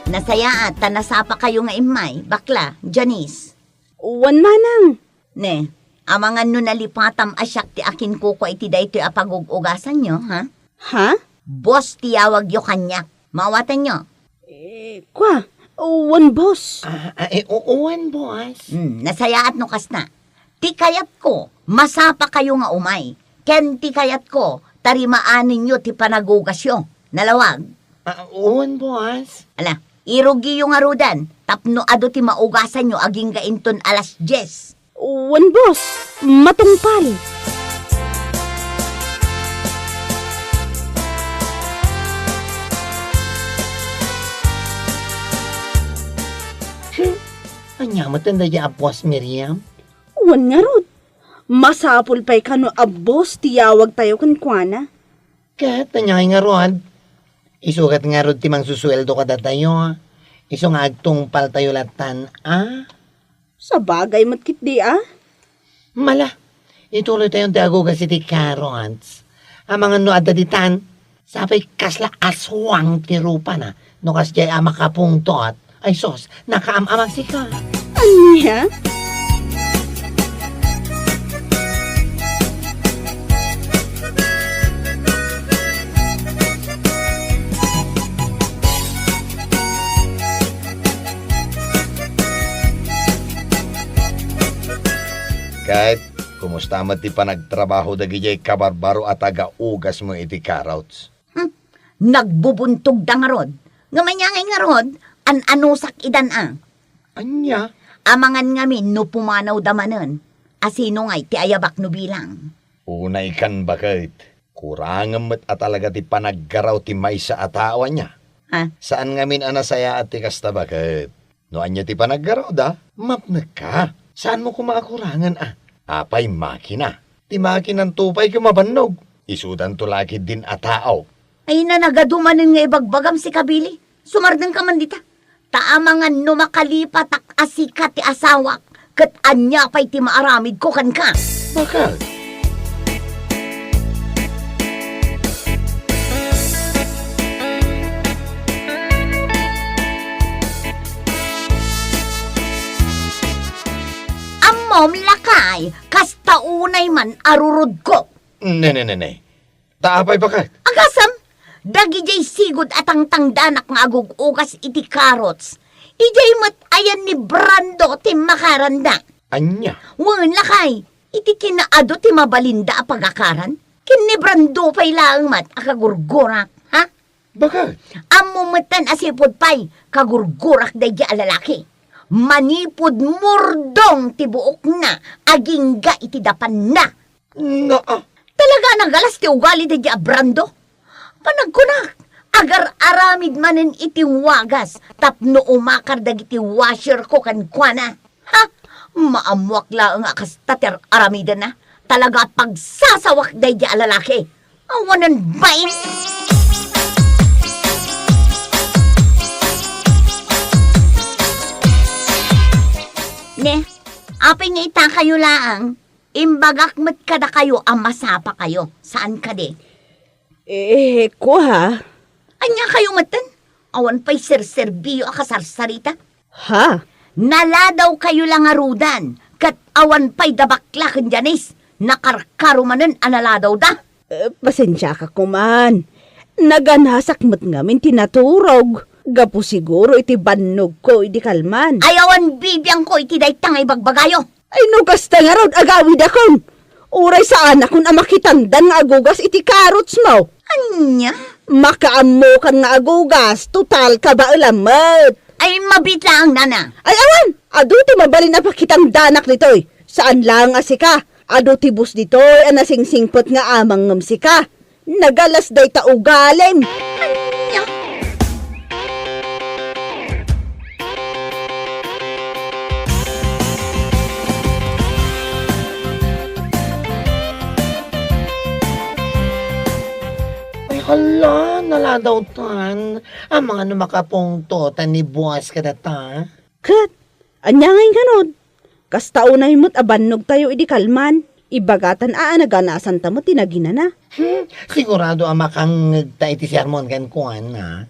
S5: Nasaya at tanasapa kayo nga imay, bakla, Janice.
S4: Wan manang.
S5: Ne, amangan no nalipatam asyak ti akin kuko iti daytoy apagugugasan nyo, ha?
S4: Ha?
S5: Boss tiyawag yo kanyak. Mawatan nyo.
S4: Kwa, wan boss.
S1: Uwan, boss.
S5: Nasayaat no kas na. Ti kayat ko, masapa kayo nga umay. Ken ti kayat ko, tarimaanin nyo ti panagugasyo. Nalawag.
S1: Uwan, boss.
S5: Ala, irugi yung arudan. Tapno ado ti maugasan nyo aging gainton alas 10.
S4: Wan boss, matungpal.
S1: Anya, matanda ya Boss Miriam?
S4: Wan nga rod. Masapul pa'y kano abos tiyawag tayo kan kuana.
S1: Kat, tanyay nga rod. Isukat nga rod timang susweldo ka datayo. Iso nga agtong paltayo latan,
S4: Sa bagay matkit di
S1: Mala, ituloy tayong tiaguga si ti Carrots. Ang mga no adaditan, sapay kasla aswang ti rupa na. No kasjay makapungtot. Ay sos, nakaamamag si ka.
S4: Anya?
S6: Kahit, kumusta man ti panagtrabaho dagijay kabarbaro at aga-ugas mo iti Carrots?
S5: Nagbubuntog da nga rod. Nga manyangay nga rod, an-anusak idan
S1: Anya?
S5: Amangan ngamin no pumanaw damanen. Asino nga'y ti ayabak no bilang.
S6: Una ikan bakit? Kurangan mo't at talaga ti panaggaraw ti may sa atawa niya.
S5: Ha?
S6: Saan ngamin anasaya at ti kasta bakit? No anya ti panaggaraw da? Mapnag ka. Saan mo kumakurangan Apay makina. Ti makinang tupay kumabannog. Isudan to laki din ataaw.
S5: Ay na nagadumanin nga ibagbagam si Kabili. Sumardeng ka man dita. Taamangan no makalipat ak asika ti asawak. Kat anya pa'y ti maaramid ko kan ka.
S6: Bakit?
S5: Amom lakay, kasta unay man arurod ko.
S6: Ne. Taapay bakit?
S5: Agasam, dagijay sigod atang tangdanak nga agugugas iti Carrots. Ijay mat ayan ni Brando ti makaranda.
S6: Anya?
S5: Wan lakay, iti kinaado ti mabalinda a pagakaran. Kin ni Brando pa'y laang mat akagurgurak, ha?
S6: Bakit?
S5: Amumatan asipod pa'y kagurgurak day alalaki. Manipod murdong ti buok na, agingga iti dapan na. Talaga nagalas ti ugali day Brando. Panagkunak, agar aramid manen iti wagas, tapno umakar dagiti washer ko kan kuana. Ha? Maamwak lang nga kastater aramida na. Talaga pagsasawak day di alalaki. Awanan bain. Ne, apay nga ita kayo laang. Imbagak mat kada kayo ang masapa kayo. Saan ka de?
S4: Ko ha?
S5: Anya kayo matan? Awan pa'y serserbiyo akasarsarita?
S4: Ha?
S5: Naladaw kayo lang arudan. Kat awan pa'y dabaklakan janis. Nakarkarumanan analadaw da.
S4: Pasensya ka kuman. Naganasak mo't ngamin tinaturog. Gapo siguro iti bannog ko iti kalman.
S5: Ayawan bibiyang ko iti daytang ay bagbagayo.
S4: Ay no kasta nga rod agawid akon. Uray sa anak kun amakitandan nga agugas iti Carrots mo.
S5: Anya?
S4: Makaammo kan nga agugas. Total ka ba ulamat?
S5: Ay mabit lang nana.
S4: Ay awan! Ado ti mabalin na pakitandanak nito'y. Saan lang asika? Ado ti bus dito'y anasingsingpot nga amang ngamsika. Nagalas day taugalim.
S5: Anya?
S1: Hala, naladaw tan. Ang mga numakapungto tan ni buwas ka data.
S4: Kat, anya ngay ganod. Kasta unay mo't abannog tayo idi kalman. Ibagatan naganasan tamo tinagina na.
S1: Sigurado ang makang taiti si Armon kan kuan na.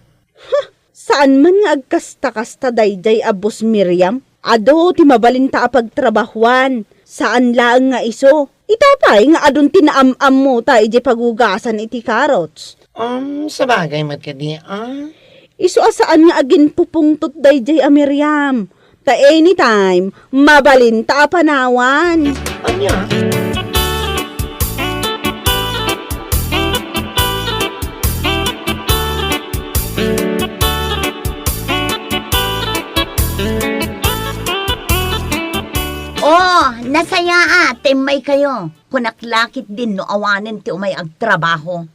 S4: Saan man nga agkasta-kasta dayjay abos Miriam? Ado ti mabalinta a pagtrabahuan. Saan laang nga iso? Itapay nga adun tinaam-am mo ta iti pagugasan iti Carrots.
S1: Sa bagay mat ka di,
S4: Iso asaan nga agin pupungtot dayjay a Miriam. Ta anytime, mabalinta a panawan.
S1: Anya?
S5: Oh, nasaya timay kayo. Kunaklakit din no awanin ti umay agtrabaho.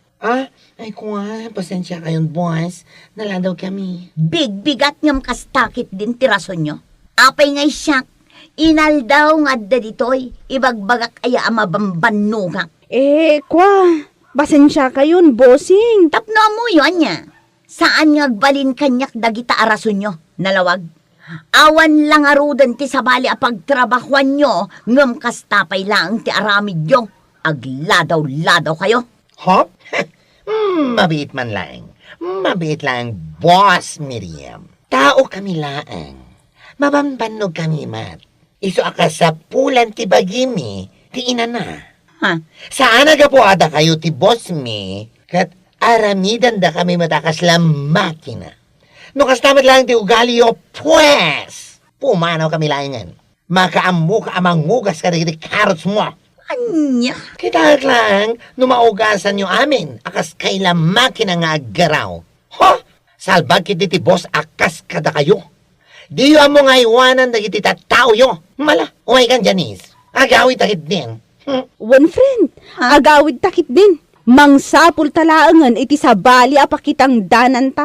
S1: Ay kuwan, pasensya kayon buwas. Naladaw kami.
S5: Big-bigat ngam kastakit din ti rason nyo. Apay ngay siyak, inaldaw nga da ditoy, ibagbagak aya amabambanugak.
S4: Kwa, Pasensya kayon, bossing.
S5: Tapno mo yun niya. Saan nga balin kanyak dagita arason nyo, nalawag? Awan lang arudan ti sabali a pagtrabahuan nyo, ngam kastapay lang ti aramid nyo. Agladaw-ladaw kayo.
S1: Hop? Mabait man lang. Mabait lang, Boss Miriam. Tao kami laang. Mabambanog kami, Mat. Iso akasapulan ti bagimi, ti ina na.
S5: Ha?
S1: Saan nagapuada kayo ti Boss Mi? Kat aramidan da kami matakas lang makina. No kastamat lang ti ugali yo, pues! Pumanaw kami langan. Makaamu ka amang mugas ka dagiti carrots mo.
S5: Anya?
S1: Kita lang, numaugasan nyo amin. Akas kailan makina nga agaraw. Ho! Salbag kiti ti boss akas kada kayo. Di yo mo nga iwanan dagiti tataw yo. Mala, umay kan Janice. Agawit takit din.
S4: One friend, agawid takit din. Mangsapul talaangan iti sabali apakitang danan ta.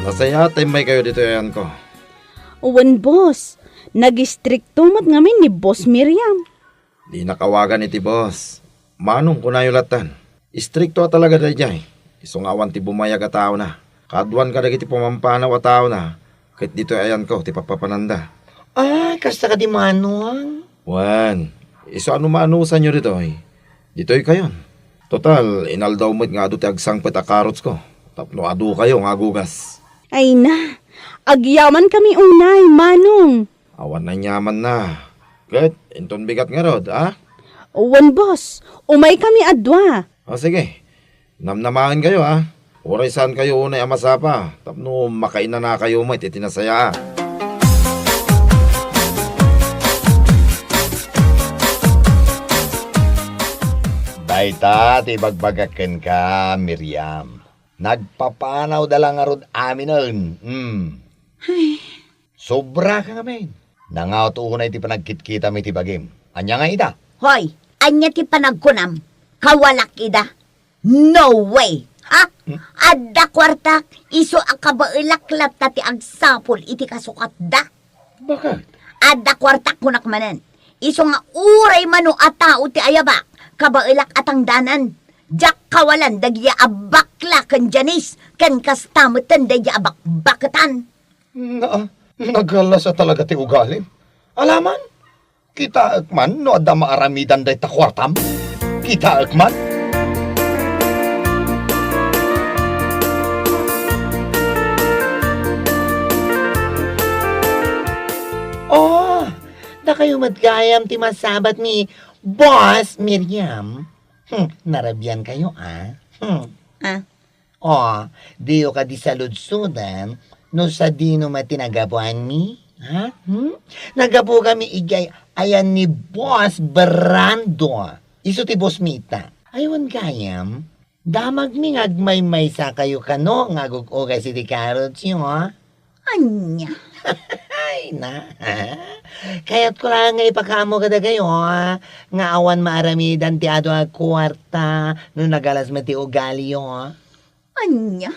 S7: Masaya may kayo dito yan ko.
S4: One boss, nag-stricto mat ngamin ni Boss Miriam.
S7: Di nakawagan iti boss. Manong kunayo latan. Istrikto talaga da jay. Isungawan ti bumayag a tao na. Kadwan ka dagiti pumampanaw a tao na. Kahit dito ayan ko, ti papapananda.
S1: Ay, kasta ka di manuang.
S7: Wan, iso ano maanusan nyo dito ay. Dito'y kayon. Total, inaldaw mo't nga ado ti agsangpet a karots ko. Tapno ado kayo nga gugas.
S4: Ay na, agyaman kami unay, manong.
S7: Awan na nyaman na. Kahit, inton bigat nga rod, ah?
S4: One boss, umay kami adwa.
S7: O sige, namnamahin kayo ha. Oray saan kayo unay amasapa. Tapno makaina na kayo mo itinasaya.
S6: Dayta, tibagbagaken ka, Miriam. Nagpapanaw dalang arod aminon. Sobra ka nga, men. Nangautuunay ti panagkitkita mi ti bagim. Anya nga ita?
S5: Hoy, anya ti panagkunam. Kawalak ida. No way! Ha? Adda kwarta, iso ang kabailaklat na ti agsapol iti kasukat da.
S6: Bakit?
S5: Adda kwarta kunak manen. Iso nga uray mano atao ti ayabak. Kabailak atang danan. Jak kawalan dagya abakla kan Janice. Kan kastamutan dagya abakbakatan.
S6: Nagala sa talaga ti ugalim. Alaman? Kita akman no adda maaramidan day takwartam? Kita akman?
S1: Oh, da kayo matgayam ti masabat mi Boss Miriam. Narabyan kayo, ah?
S5: Ah?
S1: Oh, diyo ka di saludsudan no sa dino matinagabuan mi? Ha? Nagabu kami igay ayan ni Boss Brando. Iso ti Boss Mita. Aywan gayam. Damag mi ngagmay-may sa kayo kano ngagugugay si di carrots yun, ha?
S5: Anya?
S1: Ay na, ha? Kaya't ko lang nga ipakamo kada kayo, ha? Nga awan maaramidan ti ado ang kwarta no nagalas mati ugali yun, ha?
S5: Anya?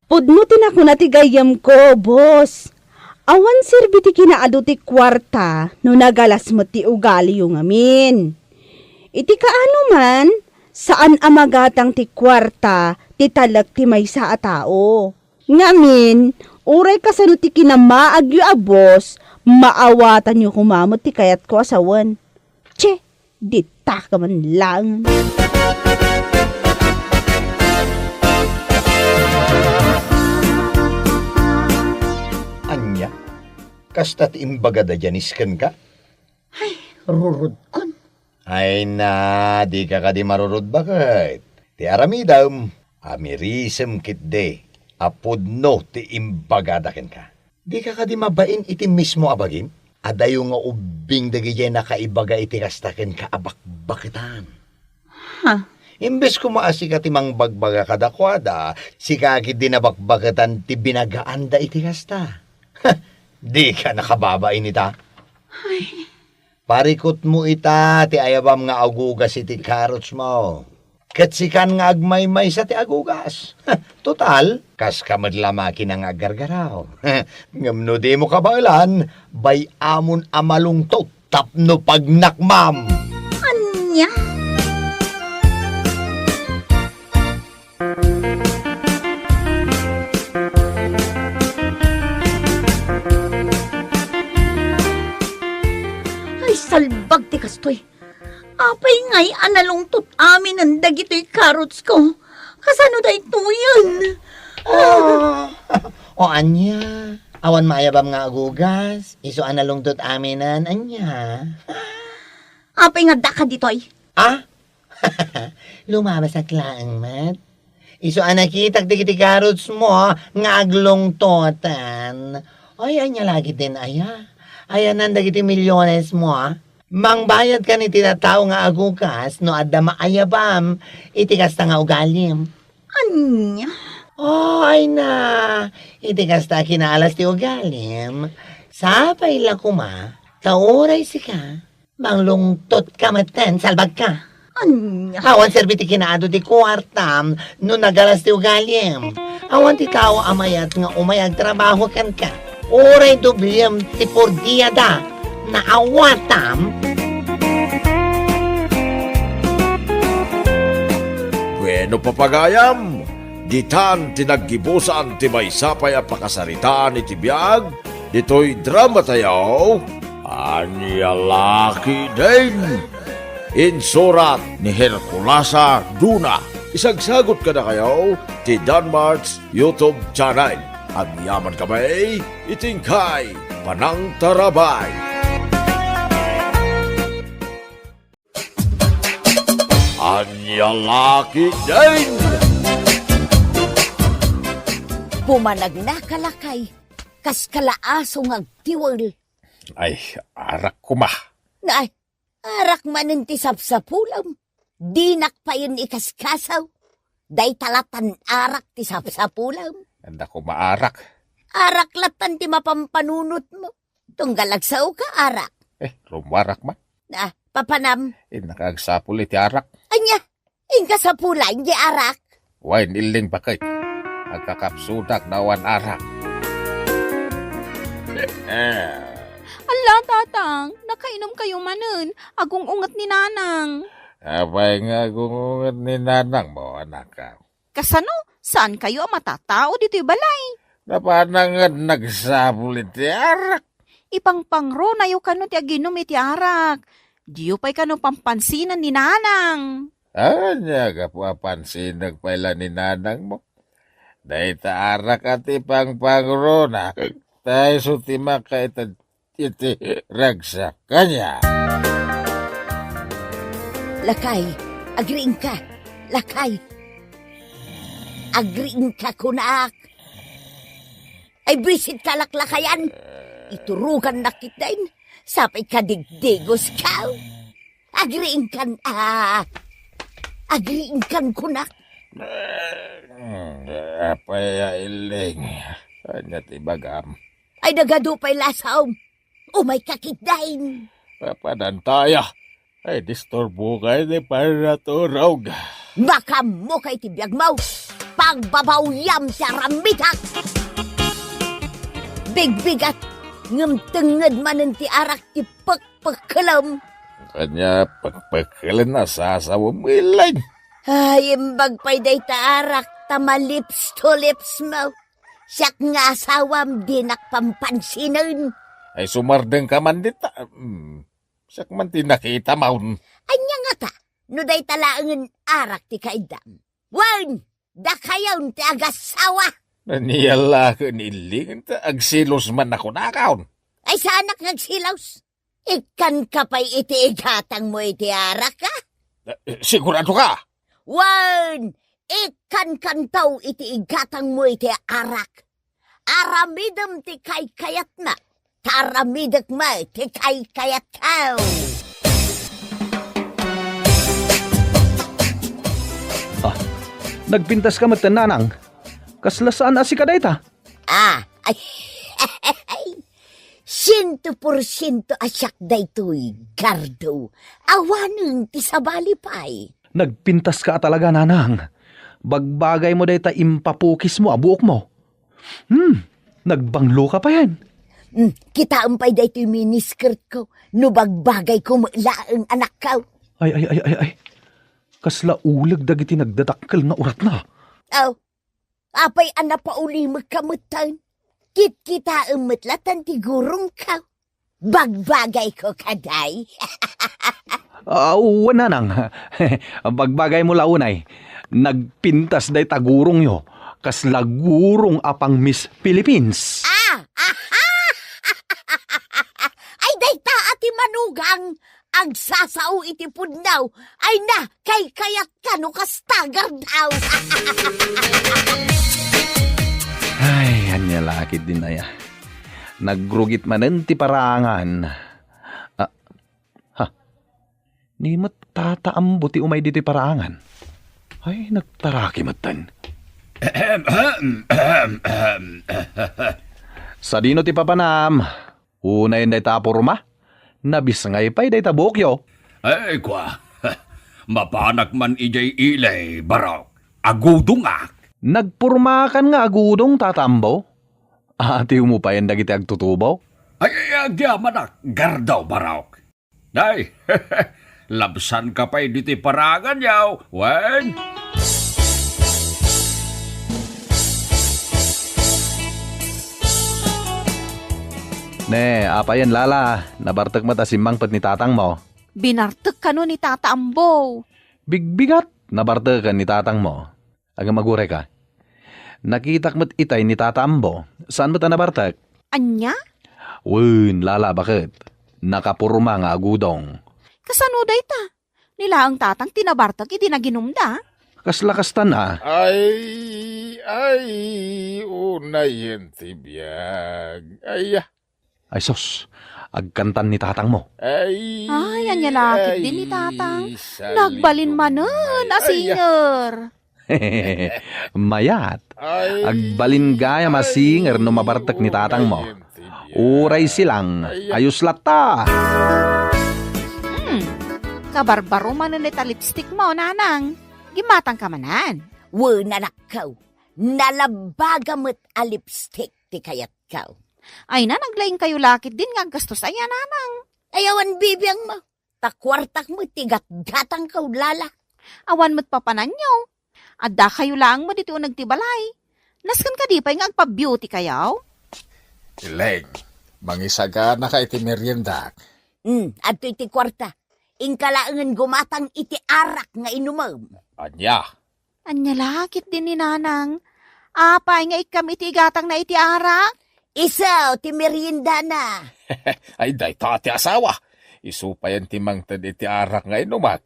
S4: Pudnutin ako na ti gayam ko, boss. Awan sirbi ti kinaado ti kwarta no nagalas mo ti ugali yung amin. Iti kaano man, saan amagatang ti kwarta ti talag ti may sa atao. Ngamin, uray kasano ti kinamaag yu a boss, maawatan yu kumamot ti kayat ko asawan. Che, dita ka man lang.
S6: Anya? Kasta ti imbaga da janisken ka?
S5: Rurod kon.
S6: Ay na, di ka di marurod bakit? Ti aramidam, amirisem kit de, apudno ti imbaga da ken ka. Di ka di mabain iti mismo abagim? Adayo nga ubing dagijay nakaibaga iti kastaken ka abakbakitan.
S5: Ha?
S6: Imbes ko maasi ka timang bagbaga kadakwada, si kaki din nabakbakatan ti binagaan da iti kasta. Di ka nakababain ita. Parikot mo ita, ti ayabam nga agugas iti carrots mo. katsikan nga agmay-may sa ti agugas. Total, kas kamadlamaki na nga gargaraw. Ngamno di mo kabailan, bay amon amalungtot, tapno pagnakmam.
S5: Anya? Ay, salbag ti kastoy. Apay nga'y analungtot amin ang dagito'y carrots ko. Kasano da ito yan?
S1: O anya, awan maayabam nga agugas, iso analungtot aminan, anya.
S5: Apay nga da ka dito'y.
S1: Ah? Lumabas sa klaang mat. Iso anakitak di kiti karots mo, nga aglungtotan. Ay, anya lagi din aya. Aya nanda kiti milyones mo, mangbayad ka ni tinatao nga agugas, no adda maayabam, itikas ta nga ugalim.
S5: Anya?
S1: Oh, ay na. Itikas ta kinaalas ti ugalim. Sapay lang kuma, tauray si ka, manglungtot ka maten, salbag ka.
S5: Anya?
S1: Awan serbiti kinaado ti kwartam, no nagalas ti ugalim. Awan ti tao amayat nga umayag trabaho kan ka. Oray dubliem ti por dia da, na awatam.
S7: Bueno papagayam, ditan tinaggibusan ti may sapay a pakasaritaan iti biyag, dito'y drama tayo, anya laki din. Insurat ni Herculasa Duna. Isagsagot ka na kayo ti Danmarks YouTube channel. Agyaman kami, itingkay, panang tarabay. Anya laki din.
S5: Pumanag na kalakay, kas kalaaso ng tiwal.
S9: Ay, arak kuma.
S5: Na, arak manin ti sapsapulam. Dinak pa yun ikaskasaw. Day talatan arak ti sapsapulam.
S9: Anda ko maarak.
S5: Arak latan ti mapampanunot mo. Tunggalagsaw ka arak.
S9: Rumarak man.
S5: Na, papanam.
S9: Nakagsapul iti arak.
S5: Anya, ingka sa pula, hindi arak.
S9: Wain iling bakit. Agkakapsudak na wan arak.
S8: Ala, tatang, nakainom kayo manen. Agong ungat ni nanang.
S9: Abay nga gungungan ni nanang mo, anak ka.
S8: Kasano? Saan kayo ang matatao dito'y balay?
S9: Napanangan nagsapul iti arak.
S8: Ipangpangro na yung kano ti aginom iti arak. Diyo pa'y kano pampansinan ni nanang.
S9: Anya ka po apansin nagpaila ni nanang mo. Dahil ta arak at ipangpangro na. Tayo sutima ka iti ragsak kanya.
S5: Lakay, agriin ka. Lakay. Agriin ka kunak. Ay bisit kalaklakayan. Iturugan na kitain. Sapay ka digdigos ka. Agriin kan, agriin kan kunak.
S9: Apay iling. Anya tibagam.
S5: Ay nagadupay lasaw. Umay kakitayin.
S9: Papadantaya. Ay disturbo kayo ni para turog.
S5: Baka mo kay tibiyag mo. Pagbabawyam sa ramitak. Bigbigat. Ngamtengad manan ti arak ti pagpagkalam.
S9: Kanya pagpagkalan na sasawamilan.
S5: Ay, imbag pa'y day ta arak tamalips to lips mo. Siyak nga asawam di nakpampansinan.
S9: Ay sumardeng ka man dita. Siyak man tinakita maun.
S5: Anya nga ta, no day talaangan arak ti kaidam. Wan, da kayaw ti agasawa.
S9: Naniyala ka niling, agsilos man ako nakaon.
S5: Ay sa anak nagsilaws. Ikan ka pa'y iti igatang mo iti arak ka?
S9: Sigurado ka?
S5: Wan, ikan kantaw iti igatang mo iti arak. Aramidam ti kay-kayat na. Taramidak mo ti kay-kayat kaw.
S3: Nagpintas ka matananang. Kaslasaan asi ka dayta.
S5: Ay, 100% asyak daytoy, Gardo. Awanan ti sabali pa'y.
S3: Nagpintas ka talaga, nanang. Bagbagay mo day ta impapukis mo, abuok mo. Nagbanglo ka pa yan.
S5: Kita ampay da ito yung miniskirt ko. No bagbagay ko laang anak ka.
S3: Ay. Kasla ulag dagiti nagdadakkel nga urat na.
S5: Aw, apay ana pa uli magkamutan. Kita umatlatan ti gurong ka. Bagbagay ko kaday.
S3: Uwan nanang. Bagbagay mo launay. Nagpintas day tagurong yo. Kasla gurong apang Miss Philippines.
S5: Ay dayta ati manugang. Agsasao iti pudnaw. Ay na, kayat ka no kastagar daw.
S3: Ay, anya lakid din aya. Nagrugit manen ti parangan. Ni matataambo ti umay dito parangan. Ay, nagtaraki matan. Sa dino ti papanam, unay day tapurma, nabisngay pa'y day tabukyo.
S11: Ay, kwa. Mapanak man ijay ilay, barok. Agudungak.
S3: Nagpurmakan nga agudong tatambo. Ati umupayan dagiti agtutubaw.
S11: Ay, agyaman gardaw, barok. Day, labsan ka pa'y diti parangan yaw. Wen?
S3: Ne, apa yan lala? Nabartag mata simbang pat ni tatang mo.
S8: Binartek ka no ni Tata Ambo.
S3: Bigbigat, nabartag ni tatang mo. Aga magure ka. Nakitak mo't itay ni Tata Ambo. Saan mo ta nabartag?
S8: Anya?
S3: Wun, lala, bakit? Nakapurma nga agudong.
S8: Kasano day ta? Nila ang tatang tinabartag iti naginumda.
S3: Kaslakastan ah.
S9: Ay, unay yan tibiyag.
S3: Ay sos, agkantan ni tatang mo.
S9: Ay,
S8: Anya lakit din ni tatang. Nagbalin manen, singer.
S3: Mayat. Agbalin gaya masinger no mabartak ni tatang mo. Uray silang, ayos lata.
S8: Kabarbaro manen ita lipstick mo, nanang. Gimatang ka manan.
S5: Nanak ka. Nalabagamot a lipstick ti kayat ka.
S8: Ay na, naglaing kayo lakit din nga gastos aya, nanang.
S5: Ayawan bibiyang mo. Takwartak mo tigat-gatang ka lala.
S8: Awan mo't papananyo. Adda kayo lang mo dito nagtibalay. Naskan ka di pa yung agpa-beauty kayaw?
S9: Ileng, mangisaga na ka iti meriendak.
S5: Adto iti kwarta. Ingkalaangan gumatang iti arak nga inumam.
S9: Anya,
S8: Lakit din ni nanang. Apay nga ikam iti gatang na iti arak.
S5: Isaw, ti merienda na.
S9: ay day tati asawa. Isupayan ti mangtad iti arak nga inumag.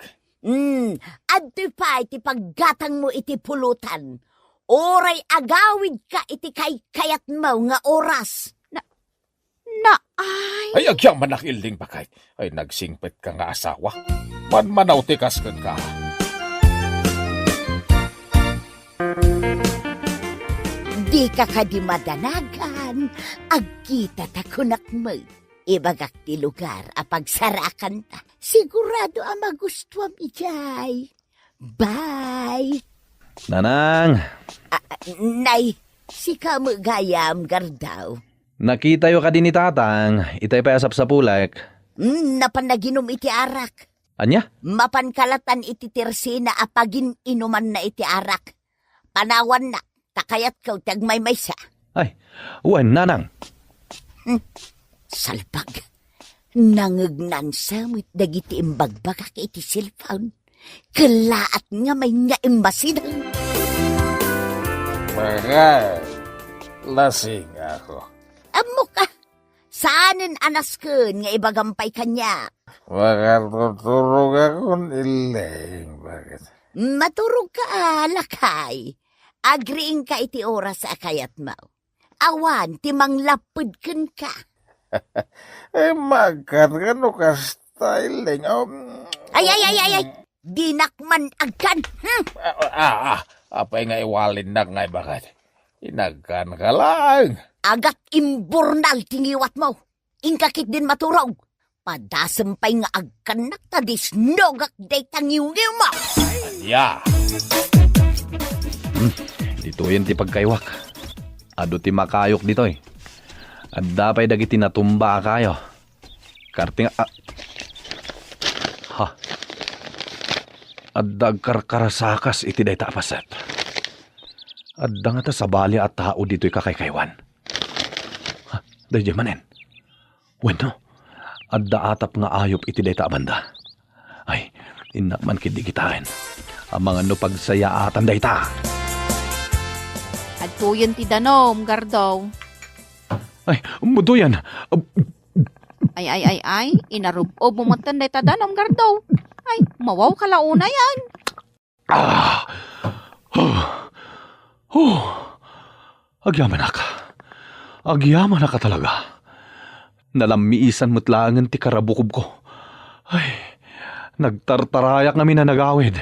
S5: Adto pa iti paggatang mo iti pulutan. Oray agawid ka iti kayat mo nga oras.
S9: Ay, agyang manakilding bakay. Ay, nagsingpet ka nga asawa. Manmanaw ti kaskan ka.
S5: Di ka di madanagan. Agkita ta kunak mo. Ibagak ti lugar a pagsarakan ta. Sigurado a magustuam ijay. Bye!
S3: Nanang,
S5: Nay, si kamu gayam gardaw.
S3: nakita yo ka din ni tatang, itay pa asap sa pulak.
S5: Napanaginom iti arak.
S3: Anya?
S5: Mapankalatan iti tersina apagin inuman na iti arak. Panawan na, takayat kaw tagmay siya.
S3: Ay, uwan nanang.
S5: Salpag, nangagnan sa mit dagiti imbagbagak iti cellphone. Kalaat nga may nga imbasidang.
S9: Bagay, lasing ako.
S5: Amo ka, saanin anasken nga ibagampay kanya.
S9: Makatutulog akong ileng. Bakit?
S5: Maturog ka, lakay. Agriing ka iti oras sa akayat mo. Awan, timang lapod ken ka.
S9: Magkano ka styling?
S5: Ay! Dinakman agkan.
S9: Apay nga iwalin na nga bakit? Inagkan ka lang.
S5: Agat imburnal tingiwat mo. Ingkakit din maturog. Padasampay nga agkan na tadis nogak day tangiw mo.
S7: Aya.
S3: Dito yun ti pagkaywak. Ado ti makayok dito eh. At dapay dagiti natumba kayo. Karting... Ha. At dagkarkarasakas iti day tapaset. At nga ta sa bali at tao dito'y kakaykaywan. Ha, day manen. Bueno, at daatap nga ayop iti day banda. Ay, inakman kidigitain. Ang mga no pagsayaatan day ta.
S8: At tuyon ti danom, Gardaw.
S3: Ay, mudo yan.
S8: Ay, inarubob mo matan day ta danom, Gardaw. Ay, mawaw ka launa yan.
S3: Agyaman ka. Agyaman ka talaga. Nalamiisan mo't langan ti karabukob ko. Ay, nagtartarayak kami na nagawid.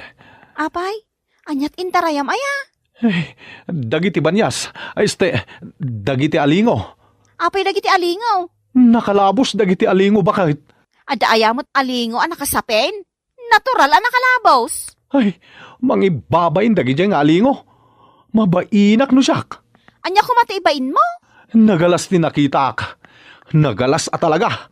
S8: Apay, anyat intarayam aya.
S3: Ay, dagiti banyas. Ay, dagiti alingo.
S8: Apay dagiti alingaw.
S3: Nakalabos dagiti alingo bakit?
S8: Ada ayamot alingo ang nakasapin. Natural ang nakalabos.
S3: Ay, mangibabain dagiti nga alingo. Mabainak no siyak.
S8: Anya kumatiibain mo?
S3: Nagalas ni nakita ka. Nagalas at talaga.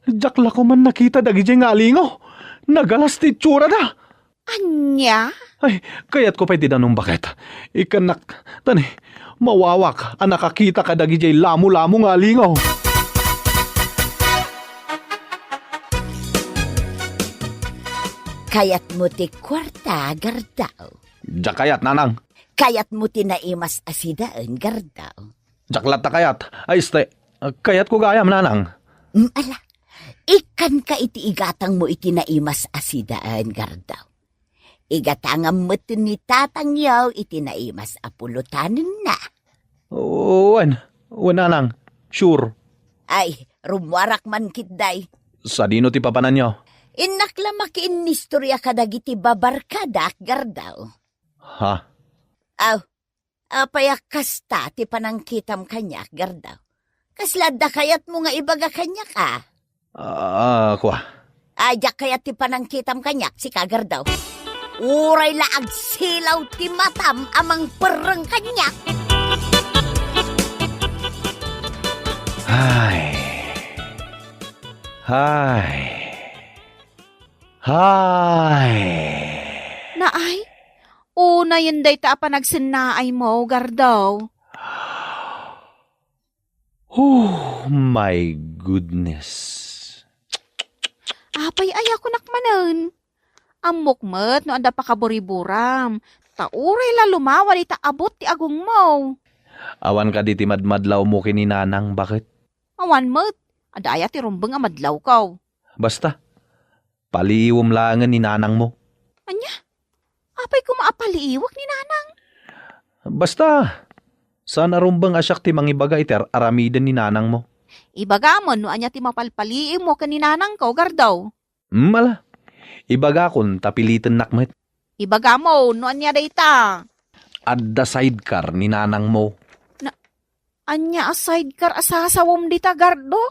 S3: Jakla ko man nakita dagiti nga alingo. Nagalas ti tsura da.
S8: Anya?
S3: Ay, kaya't ko pa'y tinanong bakit. Ikanak, tani, mawawak ang nakakita ka dagiti lamu-lamu nga alingo.
S5: Kayat mo ti kwarta, Gardaw.
S3: Jakayat, nanang.
S5: Kayat mo ti naimas asidaan, Gardaw.
S3: Jaklat ta kayat. Ay, kayat ko gayam, nanang.
S5: Ala, ikan ka iti igatang mo iti naimas asidaan, Gardaw. Igatangam mo ni tatangyaw iti naimas apulutanin na.
S3: Wan, nanang. Sure.
S5: Ay, rumwarak man kitday.
S3: Sa dino ti papanan nyo?
S5: Inakla makiinistorya kadagiti babarkadak, Gardaw.
S3: Ha?
S5: Aw, payak kasta ti panangkitam kanyak, Gardaw. Kaslada kayat mo nga ibaga kanyak,
S3: Kwa.
S5: Ajak kayat ti panangkitam kanyak, si Kagardaw. Uray laag silaw ti matam amang pereng kanyak.
S3: Hay.
S8: Naay, una yun day ta pa nagsinaay mo, Gardaw.
S3: Oh, my goodness.
S8: Apay ayako nakmanan. Amok met no anda pa kaburiburam. Tauray la lumawa di ta abot ti agong mo.
S3: Awan ka di ti madmadlaw mo kininanang, bakit?
S8: Awan met, ada aya ti rumbeng a madlaw kaw.
S3: Basta, paliiwom langan ni nanang mo.
S8: Anya, apay ko maapaliiwak ni nanang.
S3: Basta, sana rumbang asyak ti mangibaga iti aramiden ni nanang mo.
S8: Ibaga mo no anya ti mapalpaliim mo ka ni nanang kaw, Gardaw.
S3: Mala, ibaga kun tapilitan nakmet.
S8: Ibaga mo no anya day ta.
S3: Adda sidecar ni nanang mo.
S8: Anya a sidecar asasawom di ta, Gardo?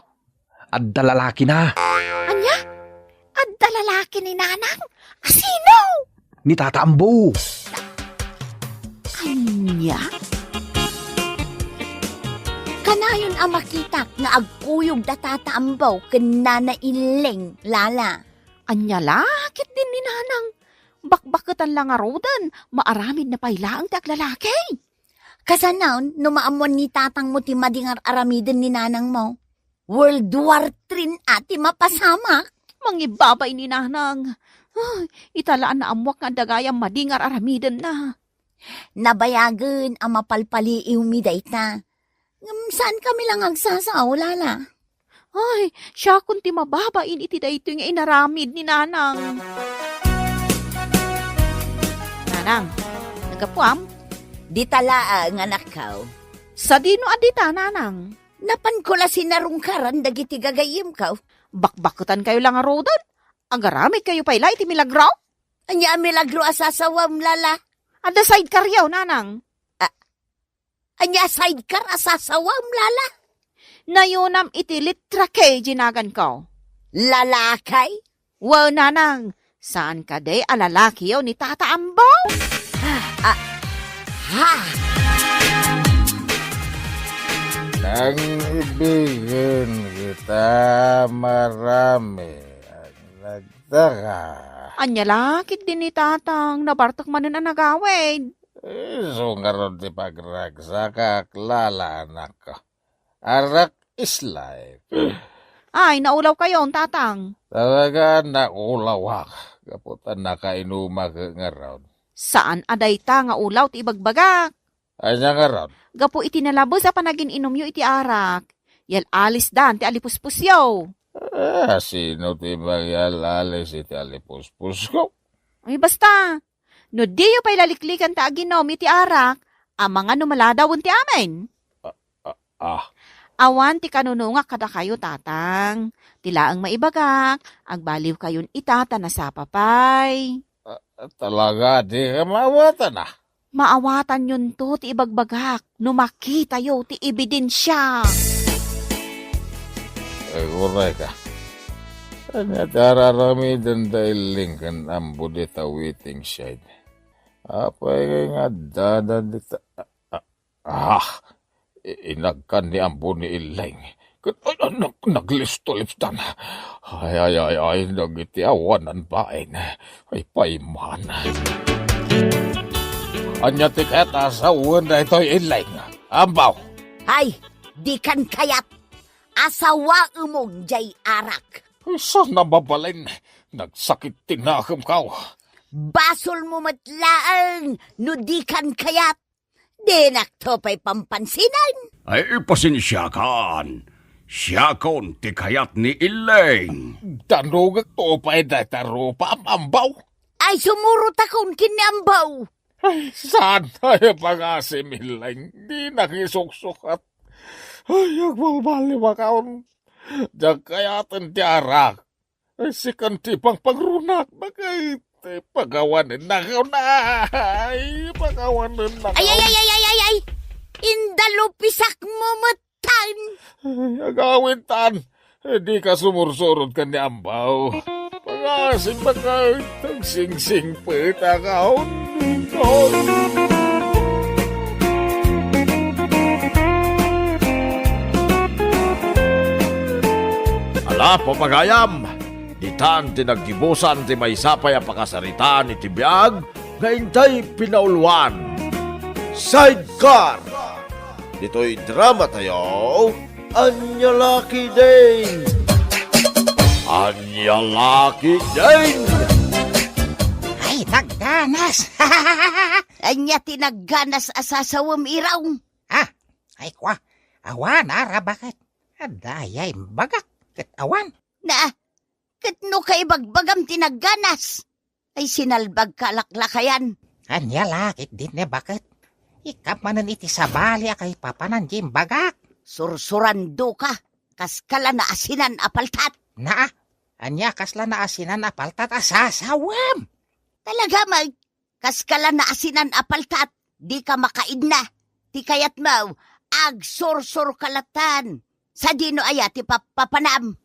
S3: Adda lalaki na.
S8: Anya? Adda lalaki ni nanang? Asino?
S3: Ni Tata Ambo.
S8: Anya?
S5: Kanayon ang makitak nga agkuyog da tataambaw ken nanailing, Lala.
S8: Anya lakit din ni nanang. Bakbaketan lang nga rodan, maaramid na pailaang ti aglalaki.
S5: Kasanaon, numaamon ni tatang mo ti madingar aramiden ni nanang mo. World War III ati mapasamak.
S8: Mangibabay ni nanang. Ay, italaan na amwak nga dagayang madingar aramiden na.
S5: Nabayagan ang mapalpaliiw mi dayta. Saan kami lang agsasaw, Lala?
S8: Ay, siya kunti mababain iti dayto nga inaramid ni nanang. Nanang, nagapuam?
S5: Di talaa nga nakaw.
S8: Sa dino adita, nanang?
S5: Napan ko la sinarungkaran dagiti gagayim kaw.
S8: Bakbakutan kayo lang arodan. Agaramid kayo pala iti milagraw.
S5: Anya milagro asasawam, Lala.
S8: Ada sidecar yaw, nanang.
S5: Anya sidecar asasawam, Lala.
S8: Nayunam iti litra kay ginagan ko.
S5: Lalakay?
S8: Wow, nanang. Saan ka day alalaki yaw ni Tata Ambaw?
S5: Ha?
S9: Nang ibigin kita marami ang nagtaka.
S8: Anya lakit din ni Tatang, nabartak man na nagawid.
S9: So nga ron di pagragsa kaklala anak ko. Arak is life.
S8: Ay, naulaw kayo, Tatang.
S9: Talaga naulawak. Kaputan nakainuma ka nga ron.
S8: Saan aday ta nga ulaw ti ibagbagak?
S9: Anya nga ron.
S8: Gapo iti nalabos sa panagin inom yo iti arak. Yal alis dan ti alipuspusyaw.
S9: Sino ti magyalalis iti alipuspus ko?
S8: Ay basta, no di yo pa'y laliklikan ta aginom iti arak, ang mga numaladawon ti amin. Awan ti kanununga kada kayo, Tatang. Tilaang maibagak, agbaliw kayon itata na sa papay.
S9: Talaga di ka mawata na.
S8: Maawatan yun to ti ibagbagak, no makita yo ti ebidensya.
S9: Kuray ka. Anya tararami dan dailing kan ambo di tawiting side. Apay nga dada di ta... Inagkan ni ambo ni iling. Naglisto-lipstan. Ay, nagitiawanan bain. Ay, paiman. Anya tiket asawan na ito'y iling. Ambaw.
S5: Ay, di kan kayat. Asawa umong jay arak.
S9: Saan nababalin? Nagsakit tinakam ka.
S5: Basol mo matlaang, no di kan kayat. Di nakto pa'y pampansinan.
S11: Ay, pasensyakan. Siya kon ti kayat ni Ileng.
S9: Tanugag to pa'y dataro pa ambaw.
S5: Ay, sumurot akong kiniambaw.
S9: Ay, saan tayo pag-asim ilang? Di nakisuksukat. Ay, agbalbali makaon. Diyan kayatan ti arak. Ay, sikan ti pang pagrunak. Bagay, ti pagawanin na ka na. Ay, pagawanin na ka.
S5: Ay. Indalupisak mo matan.
S9: Ay, agawin tan. Di ka sumursurod ka ni ambaw. Pag-asim bagay, tagsing-sing pita kaon.
S7: Ala, papagayam! Ditan tinaggibusan ti may sapay a pakasaritaan iti biyag, nga intay pinaulwan. Sidecar! Dito'y drama tayo, Anya Lucky Day! Anya Lucky Day!
S12: Ay, nagganas!
S5: Anya tinagganas asasawam iraw.
S12: Ay, kwa, awan, ara, bakit? Adayay, bagak, ket awan.
S5: Na, katno kay bagbagam tinagganas. Ay sinalbag kalaklakayan.
S12: Anya lakit din ne, bakit? Ikap manan iti sabali kay papanan jim bagak.
S5: Sursurando ka, kaskala na asinan apaltat.
S12: Na, anya kasla na asinan apaltat asasawam.
S5: Talaga mag, kaskala na asinan apaltat, di ka makaidna. Ti kayat mo, ag sursur kalatan. Sa dino aya ti papanam.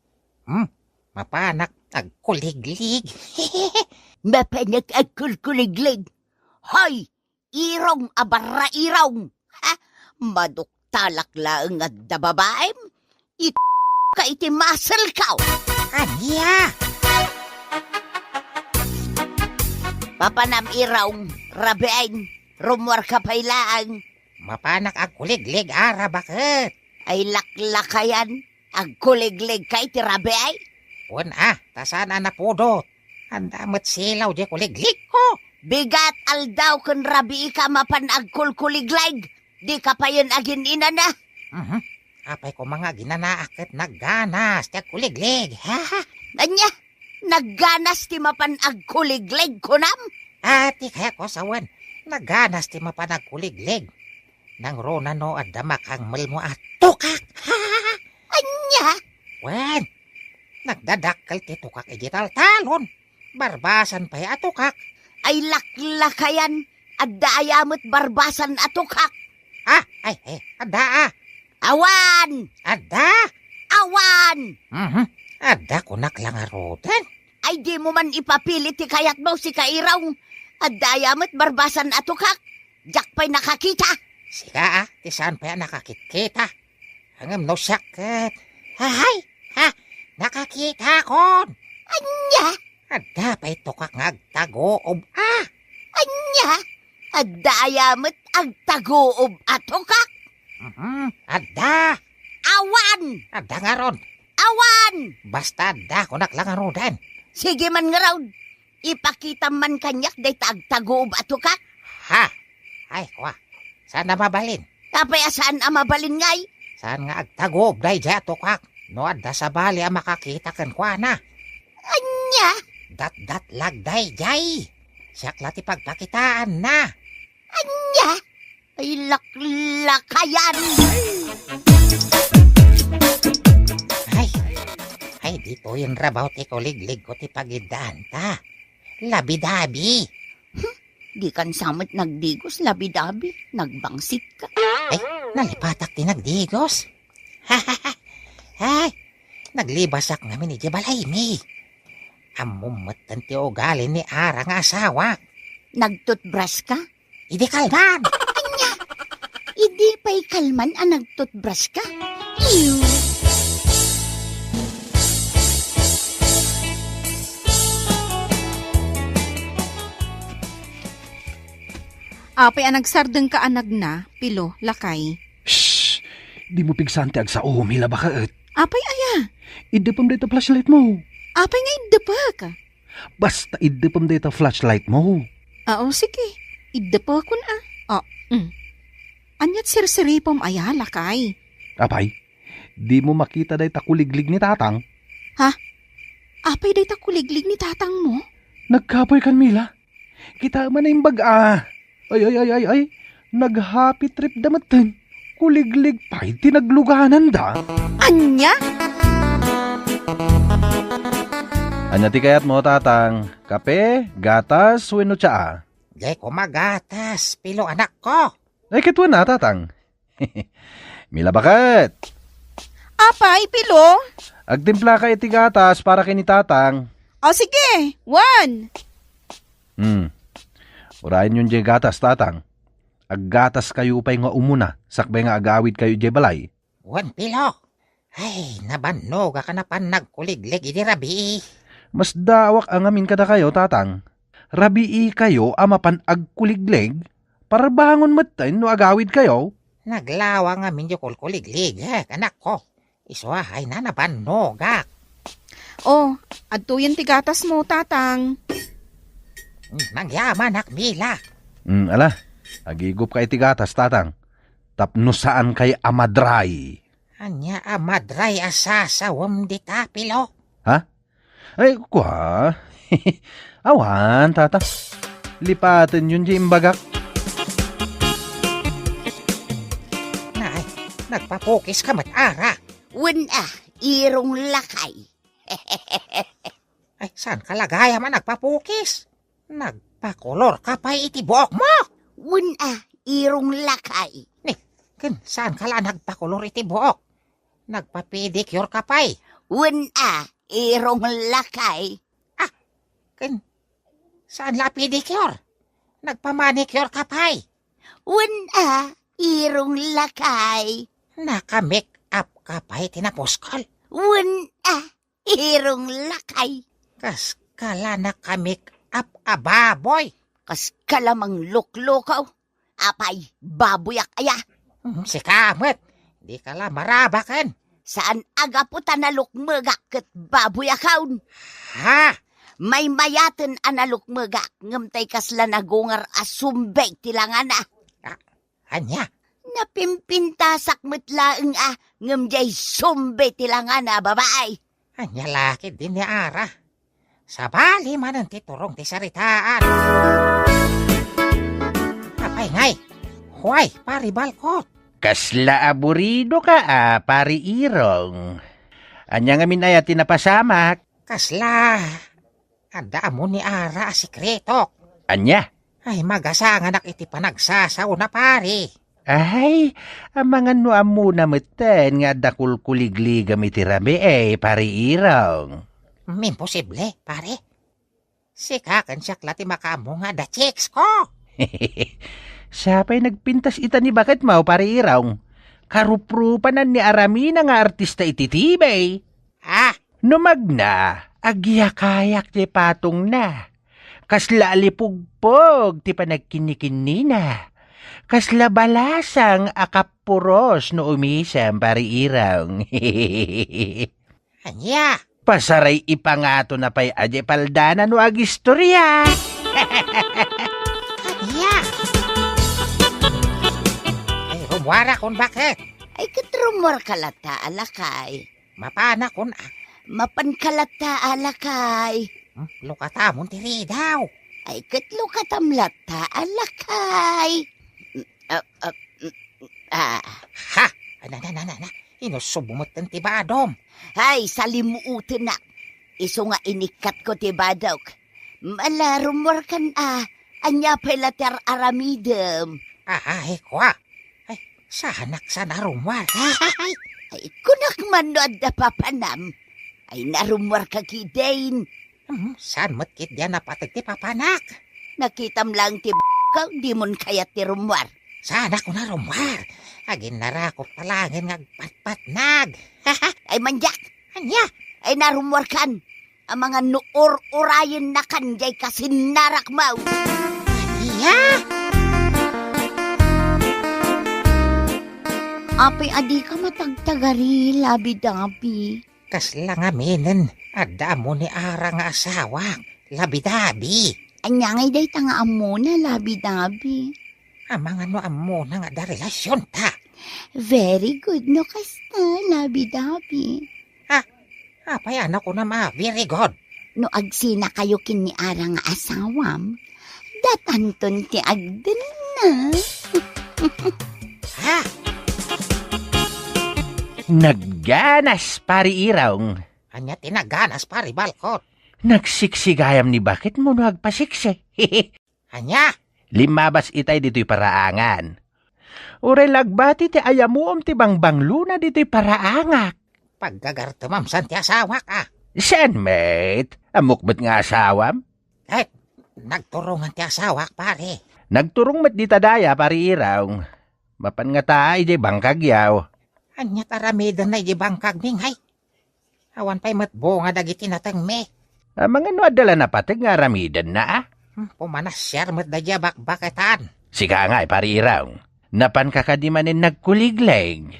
S12: Mapanak agkuliglig.
S5: Mapanak agkulkuliglig. Hoy, irong abara irong. Ha? Maduktalak laeng at dababaem. Ka iti muscle kaw.
S12: Anya?
S5: Papanam irong, rabein, rumwar ka pailaang.
S12: Mapanak agkuliglig, ara, bakit?
S5: Ay laklakayan, agkuliglig ka iti rabeay.
S12: Tasan na napudot. Andamat silaw di kuliglig ko.
S5: Bigat aldaw kun rabi ka mapan agkulkuliglig. Di ka pa yun agin ina na.
S12: Apay ko mga ginanaakit nagganas ti agkuliglig.
S5: Anya, nagganas ti mapan agkuliglig kunam?
S12: Ati kaya ko sawan, nagganas ti mapan agkuliglig. Nang rona no at damak ang malmo at tukak.
S5: Anya?
S12: Wen, nagdadakkel ti tukak igital talon. Barbasan pa'y atukak.
S5: Ay laklakayan, at daayamot barbasan atukak.
S12: Ada.
S5: Awan!
S12: Ada.
S5: Awan!
S12: Ada ko naklangaroten.
S5: Ay di mo man ipapilit ti kayat mo si Kairaw. At dayamat barbasan ato kak. Jak pa'y nakakita.
S12: Siya ti saan pa nakakikita. Hangam no sakit. Hay, nakakita kon.
S5: Anya,
S12: Ada pa ito kak ngagtagoob
S5: anya. At dayamat agtagoob ato kak.
S12: Ada.
S5: Awan,
S12: Ada nga ron.
S5: awan.
S12: Basta ada ko naklangarudan.
S5: Sige man nga raw. Ipakita man kanyak day tagtagoob ato kak.
S12: Ha? Ay, kwa. Saan na mabalin?
S5: Tapay asaan ang mabalin ngay?
S12: Saan nga agtagoob day jato kak? No ada sa bali ang makakita kan kwa na.
S5: Anya,
S12: Dat lagday jay. Siyak lati pagpakitaan na.
S5: anya. Ay laklakayan.
S12: Ay, dito yung rabaw ti kuliglig ko ti pagidaan ta. Labi-dabi.
S5: Di kan samot nagdigos, labi-dabi. Nagbangsit ka.
S12: Ay, nalipatak ti nagdigos. Ay, naglibasak namin ni Jibalay mi. Amumatan ti ugali ni Ara nga asawa.
S5: Nagtutbrush ka?
S12: Idi kalman.
S5: Hindi pa'y kalman ang nagtutbrush ka? Ew.
S4: Apay ang nagsardeng ka anag na, pilo, lakay.
S3: Shh! Di mo pigsante ag sa umila ba kaet?
S4: Apay aya,
S3: Idepam data flashlight mo.
S4: apay nga idapa ka.
S3: Basta idepam data flashlight mo.
S4: Oo, sige, idapa ko na. Anyat sirsiripom aya, lakay.
S3: Apay, di mo makita day takuliglig ni tatang.
S4: Apay day takuliglig ni tatang mo?
S3: Nagkapoy kan Mila. Kita man na yung baga. Ay. Nag-happy trip damatan. Kuliglig pa'y tinagluganan da.
S4: Anya?
S3: Anya ti kayat mo tatang? Kape, gatas, weno tsaa.
S12: Jay ko magatas, pilo anak ko.
S3: Ay kitwa na tatang. Mila bakit?
S4: Apay, pilo?
S3: Agtimpla ka iti gatas para kini tatang.
S4: O sige, 1.
S3: Urayan yung jay gatas tatang. Aggatas kayo pa'y nga umuna. Sakbay nga agawid kayo jay balay.
S12: Wan pilo. Ay, nabannog ka na pan nagkuliglig idi rabi.
S3: Mas dawak ang amin kada kayo tatang. Rabii kayo amapan agkuliglig. Para bangon matay no agawid kayo.
S12: Naglawa nga minyo kulkuliglig, anak ko. Iswahay na nabanogak.
S4: O, adto yung tigatas mo, tatang.
S12: Nagyaman akmila.
S3: Ala, agigup ka iti gatas tatang. Tapno saan kay amadray.
S12: Anya amadray asasawam di tapilo.
S3: Ay, kwa. Awan, tatang. Lipatin yun di imbagak.
S12: Nay, nagpapukis ka mat-ara.
S5: Wala, irong lakay.
S12: Ay, saan kalagaya man nagpapukis? Nagpakolor ka pa iti buok mo.
S5: Wala, irong lakay.
S12: Saan kala nagpakolor iti buok? Nagpapedicure ka pa'y.
S5: Wala, irong lakay.
S12: Saan la pedicure? Nagpamanicure ka pa'y.
S5: Wala, irong lakay.
S12: Naka-make up ka pa'y tinaposkol.
S5: Wala, irong lakay.
S12: Kas kala naka-make up ababoy.
S5: Kas kalamang luklukaw. Apay, babuyak aya.
S12: Si Kamet, di kala marabakan.
S5: Saan aga po tanalukmagak kat babuyakawn.
S12: Ha?
S5: May mayaten analukmagak ngamtay kasla nagungar asumbay tilangana.
S12: Anya?
S5: Napimpintasak metlaeng ngamjay sumbay tilangana babaay.
S12: Anya laki din ni Ara. Sabali man ang titurong ti saritaan. Apay ngay, huway paribalkot.
S3: Kasla aburido ka pari irong. Anya nga minaya tinapasamak.
S12: Kasla, ada mo ni Ara sikretok.
S3: Anya?
S12: Ay magasanganak iti panagsasaw na pari.
S3: Ay, ang mga nuam muna meten nga dakulkuligligam iti rami pari irong.
S12: Imposible, pare. Sikakan siya klati makamo nga da chicks ko.
S3: Sapay nagpintas ita ni bakit mau pare iraw. Karuprupanan ni Aramina nga artista ititibay.
S12: Ah,
S3: Numagna, agyakayak ti patong na. Kasla alipugpog ti panagkinikinina. Kasla balasang akapuros no umisam pare iraw.
S12: anya.
S3: Pasaray ipangato na pa'y aje paldana no agistorya.
S12: Anya. Ay, rumwara kon bakit?
S5: Ay katrumor kalata alakay.
S12: Mapana kon
S5: Mapan kalata alakay.
S12: lukatamon tiri daw.
S5: Ay katlo katamlata alakay.
S12: Ha! Na. Inusubumot ng tibadom.
S5: Ay, salimuutin na. Iso nga inikat ko tibadaw. Malarumor kan anya pelater aramidem.
S12: Ay, kwa. Ay, sanak sa narumwar.
S5: Ay, kunak man no adda papanam. Ay, narumor ka kidain.
S12: Saan matkit diyan napatag ti papanak?
S5: Nakitam lang ti ka, di mon kayat ti rumwar.
S12: Sana ko narumwar. Agin narakop talangin ngagpatpatnag.
S5: Ay, manjak.
S12: Anya?
S5: Ay, narumor kan. Ang mga nuor-urayin na kanjay kasinarak mau.
S12: Iya?
S5: Api, adi ka matagtagari, labi-dabi.
S12: Kasla nga minen. Adda mo ni ara nga asawa. Labi-dabi.
S5: Anya ngay day tanga amo na, labi-dabi.
S12: Amang ano amo na nga da relasyon ta.
S5: Very good no kasta, labi-dabi.
S12: Apay anak ko na very good.
S5: No agsina kayo kini ara nga asawam, datanton ti agden na.
S12: Ha?
S3: Nagganas pare iraw.
S12: Anya tinaganas pari balkot.
S3: Nagsiksigayam ni bakit mo no agpasiksi.
S12: Anya?
S3: Limabas itay dito'y paraangan. Ure lagbati ti ayamuom ti bangbanglo na dito'y paraangak.
S12: Paggagarto mamsan ti asawa ka.
S3: Saan, mate? Amukbat nga asawam?
S12: Kahit nagturungan ti asawa pare.
S3: Nagturong mat di tadaya pare iraw. Mapan nga taay di bangkagyaw.
S12: Anya taramidan na ibangkag minghay. Awan pa'y matbo nga dagiti natang me.
S3: Mga no adala na patag nga ramidan na
S12: Pumanas siyar mat dadya bakbaketan.
S3: Sika nga pare iraw. Napan kakadimanin nagkuligleg.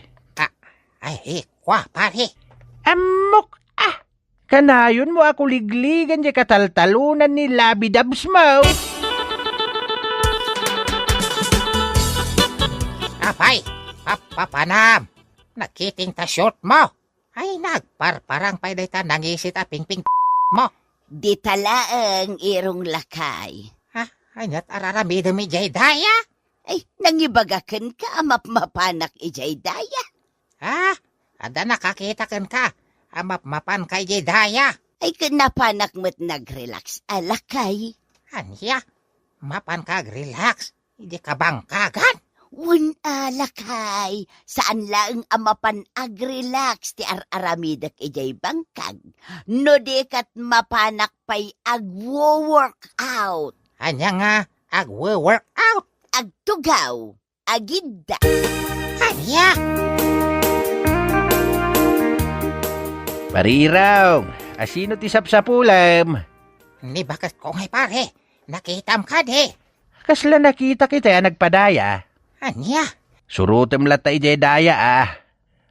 S12: Ay, kwa pare.
S3: Amok Kanayon mo ako ligligan di kataltalunan ni labidabs mo.
S12: Apay, papanam. Nakiting ta short mo. Ay, nagparparang pa'y dayta nangisit a pingping mo.
S5: Di talaang irong lakay.
S12: Ay, nat araramida mi jay daya.
S5: Ay, nangibagakan ka, amap-mapanak ijay daya.
S12: Ada nakakita kan ka. Amap-mapan kay jay daya.
S5: Ay, kanapanak mo't nag-relax alakay.
S12: Anya, mapan kag relax. Hindi ka bangkagan.
S5: Wan alakay, saan lang amapan ag-relax ti aramidak ijay bangkag. No dekat mapanak pa'y ag-work-out.
S12: Anya nga, ag-work out.
S5: Agtugaw, agidda.
S12: Anya?
S3: Pariraw, asino ti sapsapulam?
S12: Ni bakit ko ngay pare, nakitam ka di.
S3: Kasla nakita kita nagpadaya.
S12: Anya?
S3: Surutem lata ijay daya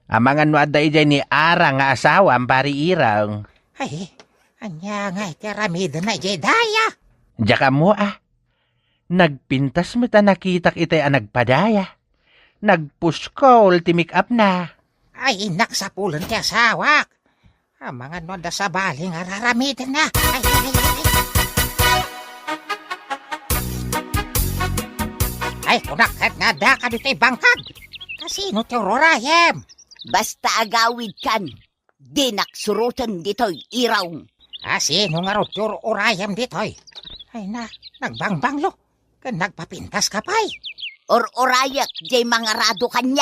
S3: Amangan no adda ijay ni ara nga asawa ang pari iraw.
S12: Ay, anya nga iti aramida na ijay daya.
S3: Diyaka mo Nagpintas mo ta nakitak itay nagpadaya. Nagpuskol ti make up na.
S12: Ay, inak sa pulan ti asawak. Mga noda sa baling araramida na. Ay. Ay, kunakat nga da ka dito'y bangkag. Kasino ti Rorayem?
S5: Basta agawid kan, di naksurutan dito'y iraw.
S12: Sino nga ro ti Rorayem dito'y? Ay na, nagbangbanglo. Nagpapintas ka pa'y.
S5: Or-orayak, jay mga rado kanya.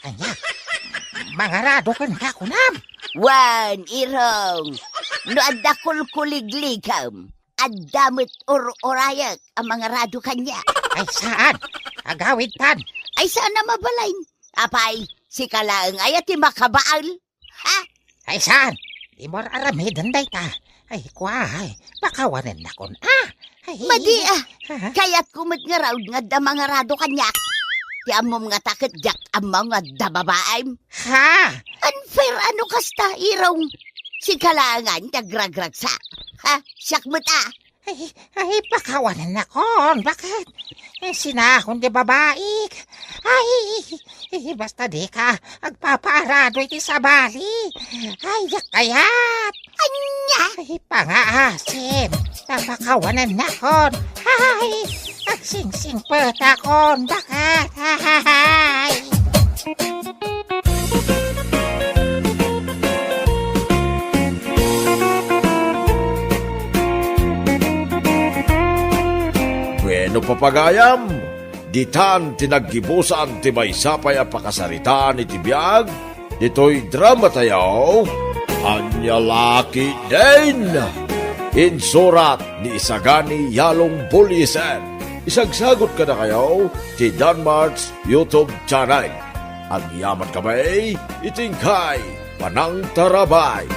S12: Anya, mga rado kan ka kunam.
S5: Wan, irong. No adda kulkuligligam. Adamit or-orayak ang mga rado kanya.
S12: Ay saan? Agawid tan.
S5: Ay sana mabalain. Apay, si kalaang ay ati makabaal. Ha?
S12: Ay saan? Di mo aramidan day ta. Ay kuhay, bakawanan na kon. Ay,
S5: Madi
S12: Ha?
S5: kaya't kumit nga raw nga da mga rado kanya. Ti amom nga takit jak ang mga dababaim.
S12: Ha?
S5: Unfair ano kasta, irong. Si kalangan tagragragsa. Ha? Syakmut
S12: Ay, bakawanan na kon. Bakit? Sinahon di babaik. Ay, basta di ka. Agpapaarado iti sa bali. Ay, yakayat.
S5: Anya!
S12: Ay, pangaasim. Bakawanan na kon. Ay, agsingsing peta kon. Bakit? Ay.
S7: Bueno papagayam, ditan tinaggibusan ti may sapay a pakasaritaan iti biyag, dito'y drama tayo, Anya Laki din! Insurat ni Isagani Yalong Bulisan. Isagsagot ka na kayo ti Danmarks YouTube channel. Ang yaman kamay, itingkay, Panang Tarabay.